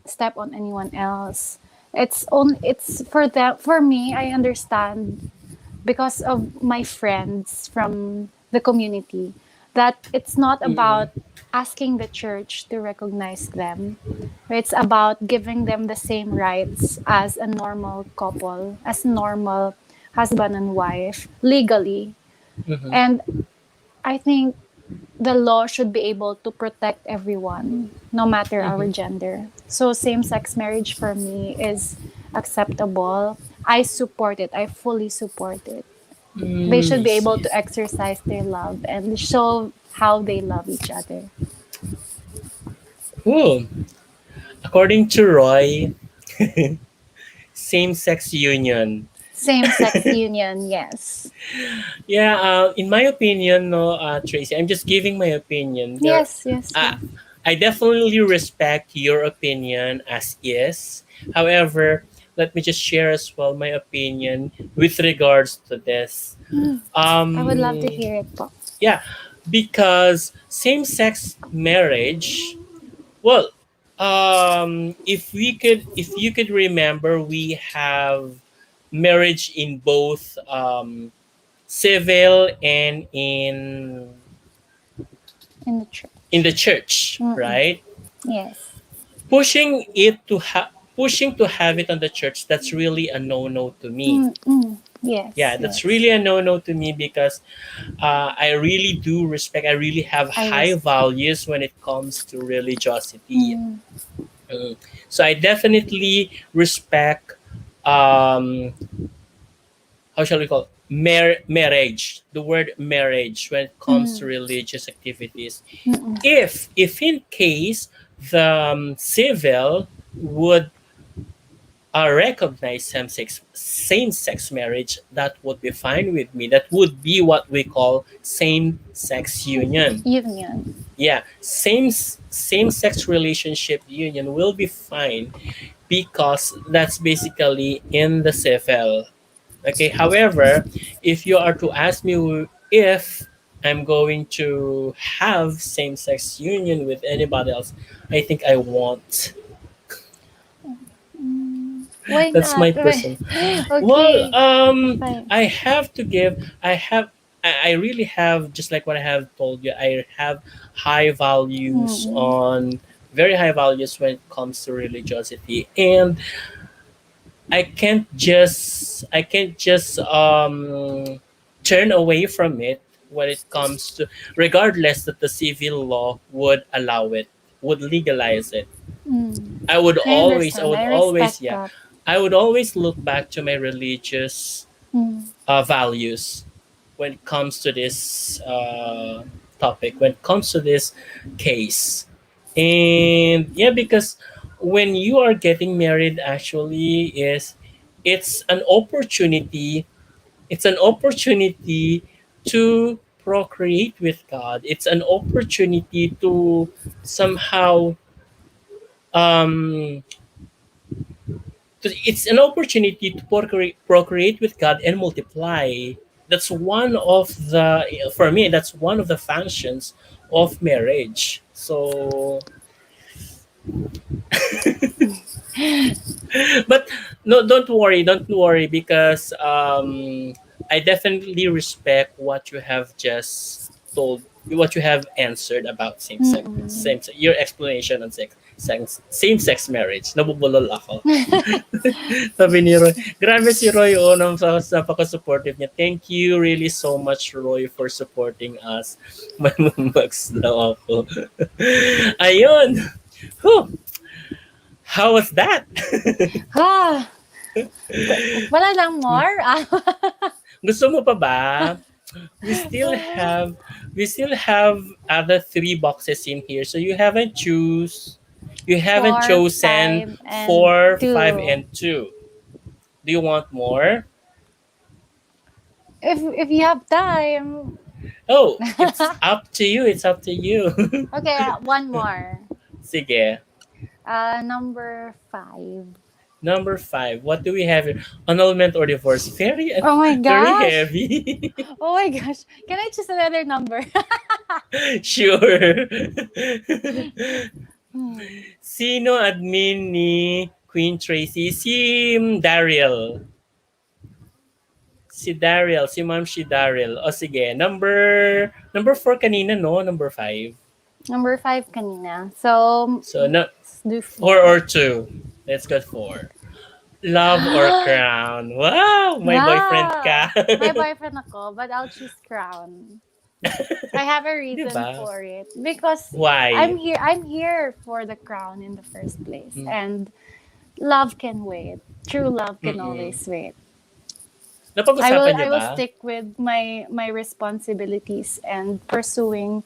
step on anyone else. It's for them. For me, I understand because of my friends from the community that it's not Mhm. about asking the church to recognize them. It's about giving them the same rights as a normal couple, as normal husband and wife legally. Mhm. And I think the law should be able to protect everyone, no matter our Mhm. gender. So same sex marriage for me is acceptable. I support it. I fully support it. They should be I able see. to exercise their love and show how they love each other. Cool. According to Roy, same-sex union. Same sex union, yes. Yeah, in my opinion, no, Tracy, I'm just giving my opinion. Yes, yes, Uh, yes. I definitely respect your opinion as is. However, let me just share as well my opinion with regards to this. I would love to Um, hear it po. yeah, because same-sex marriage, well, if you could remember, we have marriage in both civil and In the church. in the church, Mm-mm. right? Yes. Pushing to have it on the church, that's really a no-no to me. Mm-mm. Yes, Yeah, that's yes. really a no-no to me because I really do respect. I really have I high respect. values when it comes to religiosity. Mm. Mm. So I definitely respect. Um, how shall we call it? Marriage? The word marriage when it comes to Mm. religious activities. Mm-mm. If in case the civil would recognize same sex marriage, that would be fine with me. That would be what we call same sex union. Union. Yeah, same sex relationship union will be fine because that's basically in the civil. Okay, however, if you are to ask me if I'm going to have same sex union with anybody else, I think I won't. Mm. Why That's my not? person. Well, Okay. Fine. I have to give. I really have, just like what I have told you. I have high values Mm-mm. on very high values when it comes to religiosity, and I can't just turn away from it when it comes to, regardless that the civil law would allow it, would legalize it. Mm. I would I always, respect yeah, that. I would always look back to my religious Mm. values when it comes to this topic, when it comes to this case. And yeah, because when you are getting married, actually, is it's an opportunity. It's an opportunity to procreate with God. It's an opportunity to somehow um it's an opportunity to procreate with God and multiply. That's one of the, for me, that's one of the functions of marriage. So, but no, don't worry, because I definitely respect what you have just told, what you have answered about Mm-mm. your explanation on same sex marriage. Nabubulol ako. Sabi ni Roy. Grabe si Roy, oh, napaka-supportive niya. Thank you really so much, Roy, for supporting us. Mamamags daw ako. Ayun. Whew. How was that? Ah, wala lang more? Ah. Gusto mo pa ba? We still have we still have other three boxes in here. So you haven't 4, chosen 5, and 4, 5, 2. and 2. Do you want more? If you have time. Oh, it's up to you. It's up to you. Okay, one more. Sige. Number 5. Number 5. What do we have here? Annulment or divorce? Oh my Very gosh. heavy. Oh my gosh. Can I choose another number? Sure. Hmm. Sino admin ni Queen Tracy? Si Daryl. Si Daryl. Si Ma'am si Daryl. O sige. Number 4 kanina, no? Number 5. Number 5 kanina. So, So, no, let's do 4 or 4. 2. Let's go 4. Love or crown? Wow! May boyfriend ka. Ah, my boyfriend ako, but I'll choose crown. I have a reason Diba? for it because Why? I'm here for the crown in the first place, Mm. and love can wait. True love can Mm-mm. always wait. Napag-usapan niyo I will ba? stick with my responsibilities and pursuing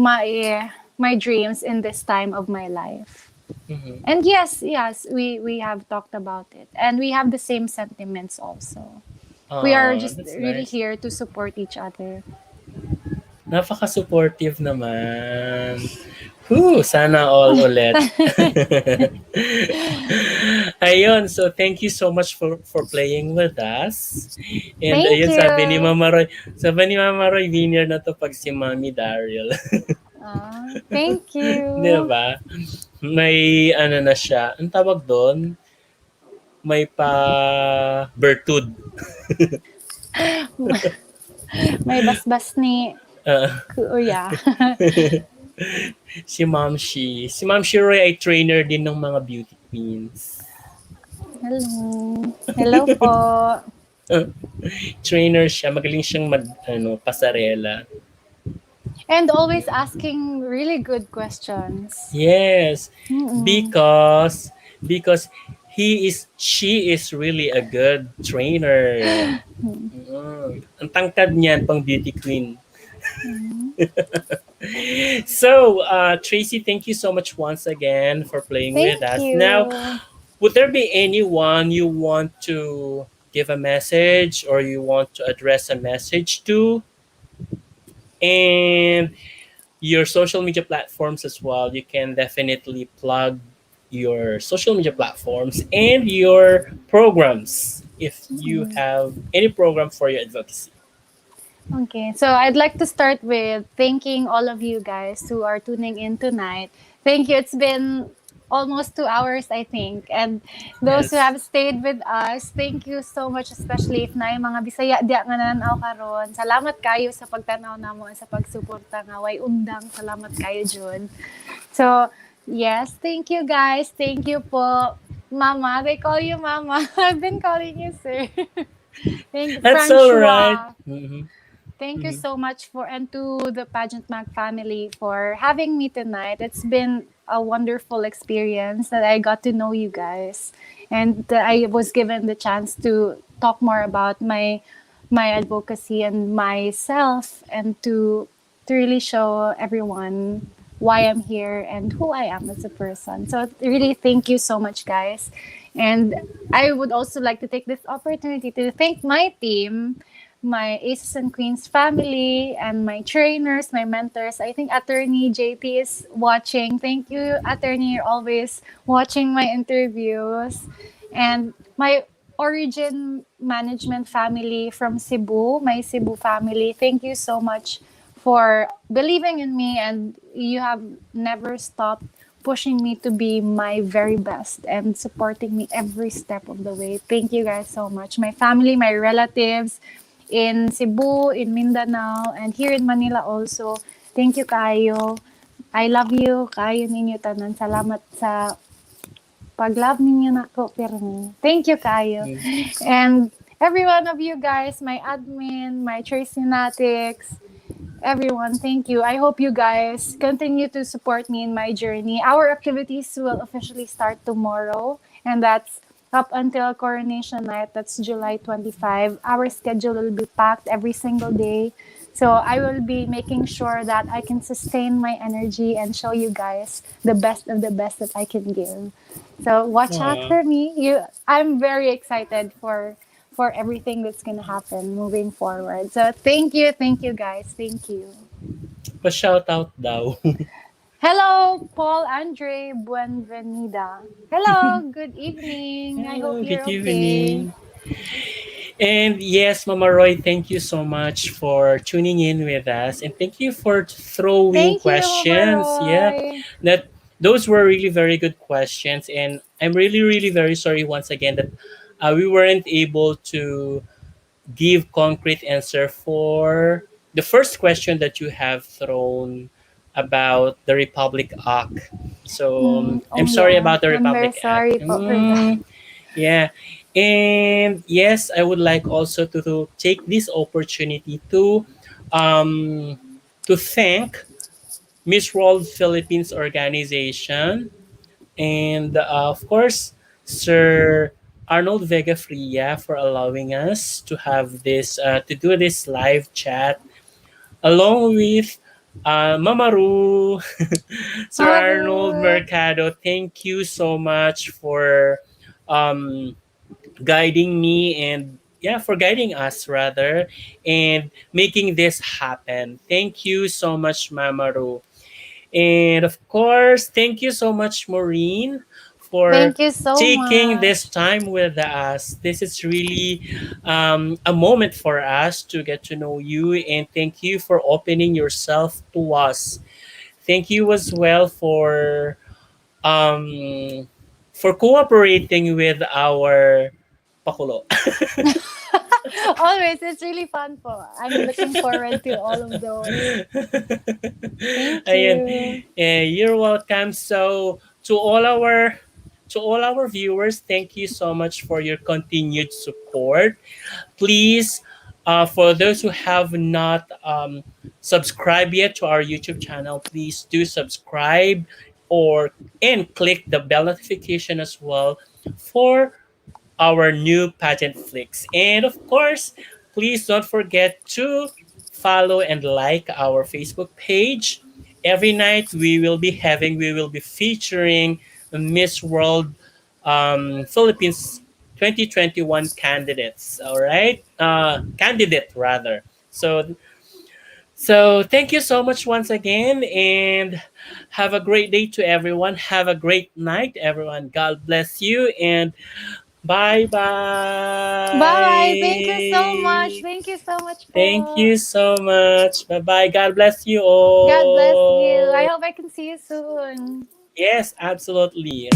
my dreams in this time of my life. Mhm. And yes, we have talked about it, and we have the same sentiments also. We are Oh, just that's really nice. here to support each other. Napaka-supportive naman. Sana all ulit. Ayun, so thank you so much for playing with us. And Thank ayun, you. sabi ni Mama Roy, winner na to pag si Mami Daryl. Thank Di you. ba? May ano na siya, ang tawag doon, may pa bertud. May basbas ni Ah, Kuya. si Ma'am Shi. Si Ma'am Shi Roy ay trainer din ng mga beauty queens. Hello. Hello po. Trainer siya, magaling siyang pasarela. And always asking really good questions. Yes, Mm-mm. because she is really a good trainer. Ang tangkad niyan pang beauty queen. So, Tracy, thank you so much once again for playing with Thank us. Now, you. would there be anyone you want to give a message or you want to address a message to? And your social media platforms as well. You can definitely plug your social media platforms and your programs if you have any program for your advocacy. Okay, so I'd like to start with thanking all of you guys who are tuning in tonight. Thank you. It's been almost 2 hours, I think. And those who Yes. have stayed with us, thank you so much, especially if na mga Bisaya diya nga nananaw karon. Salamat kayo sa pagtanaw namo sa pagsuporta nga way undang. Salamat kayo Jun. So, yes, thank you guys. Thank you po. Mama, they call you Mama. I've been calling you sir. Thank That's all right. Francois. Mhm. Thank you Mhm. so much for and to the Pageant Mag family for having me tonight. It's been a wonderful experience that I got to know you guys, and I was given the chance to talk more about my advocacy and myself, and to really show everyone why I'm here and who I am as a person. So really, thank you so much, guys. And I would also like to take this opportunity to thank my team, my Aces and Queens family, and my trainers, my mentors. I think Attorney JT is watching. Thank you, Attorney. You're always watching my interviews. And my Origin Management family from Cebu, my Cebu family. Thank you so much for believing in me, and you have never stopped pushing me to be my very best and supporting me every step of the way. Thank you guys so much. My family, my relatives in Cebu, in Mindanao, and here in Manila also. Thank you kayo. I love you. Kayo ninyo tanan. Salamat sa pag-love ninyo nako pirmi. Thank you kayo. And every one of you guys, my admin, my Tracy Natics, everyone, thank you. I hope you guys continue to support me in my journey. Our activities will officially start tomorrow, and that's up until coronation night. That's July 25. Our schedule will be packed every single day. So I will be making sure that I can sustain my energy and show you guys the best of the best that I can give. So watch out Aw. for me. I'm very excited for everything that's gonna happen moving forward. So thank you guys, thank you. Pa-shout out daw. Hello, Paul Andre Buenvenida. Hello, good evening. I hope Hello, you're good okay. evening. And yes, Mama Roy, thank you so much for tuning in with us, and thank you for throwing Thank you, Mama questions. Yeah, Roy. that those were really very good questions, and I'm really, really very sorry once again that we weren't able to give concrete answer for the first question that you have thrown about the Republic Act. So Oh I'm sorry yeah, about the I'm very Republic Act. sorry for that. Yeah. And yes, I would like also to take this opportunity um, to thank Miss World Philippines organization and of course Sir Arnold Vega Fria for allowing us to have this to do this live chat along with Mamaru, Sir Arnold Maru. Mercado. Thank you so much for um, guiding me and yeah, for guiding us rather and making this happen. Thank you so much, Mamaru. And of course, thank you so much, Maureen, for Thank you so taking this much. time with us. This is really a moment for us to get to know you, and thank you for opening yourself to us. Thank you as well um, for cooperating with our pakulo. Always, it's really fun po. I'm looking forward to all of those. Thank Ayan. you. You're welcome. So to all our viewers, thank you so much for your continued support. Please, for those who have not subscribed yet to our YouTube channel, please do subscribe or and click the bell notification as well for our new pageant flicks. And of course, please don't forget to follow and like our Facebook page. Every night we will be featuring Miss World Philippines 2021 candidates. All right, candidate rather. So thank you so much once again, and have a great day to everyone. Have a great night, everyone. God bless you, and bye Bye. Thank you so much. bye. Thank you so much Thank po. you so much. Bye bye. God bless you God bless you. I all. hope I can see you soon. Yes, absolutely.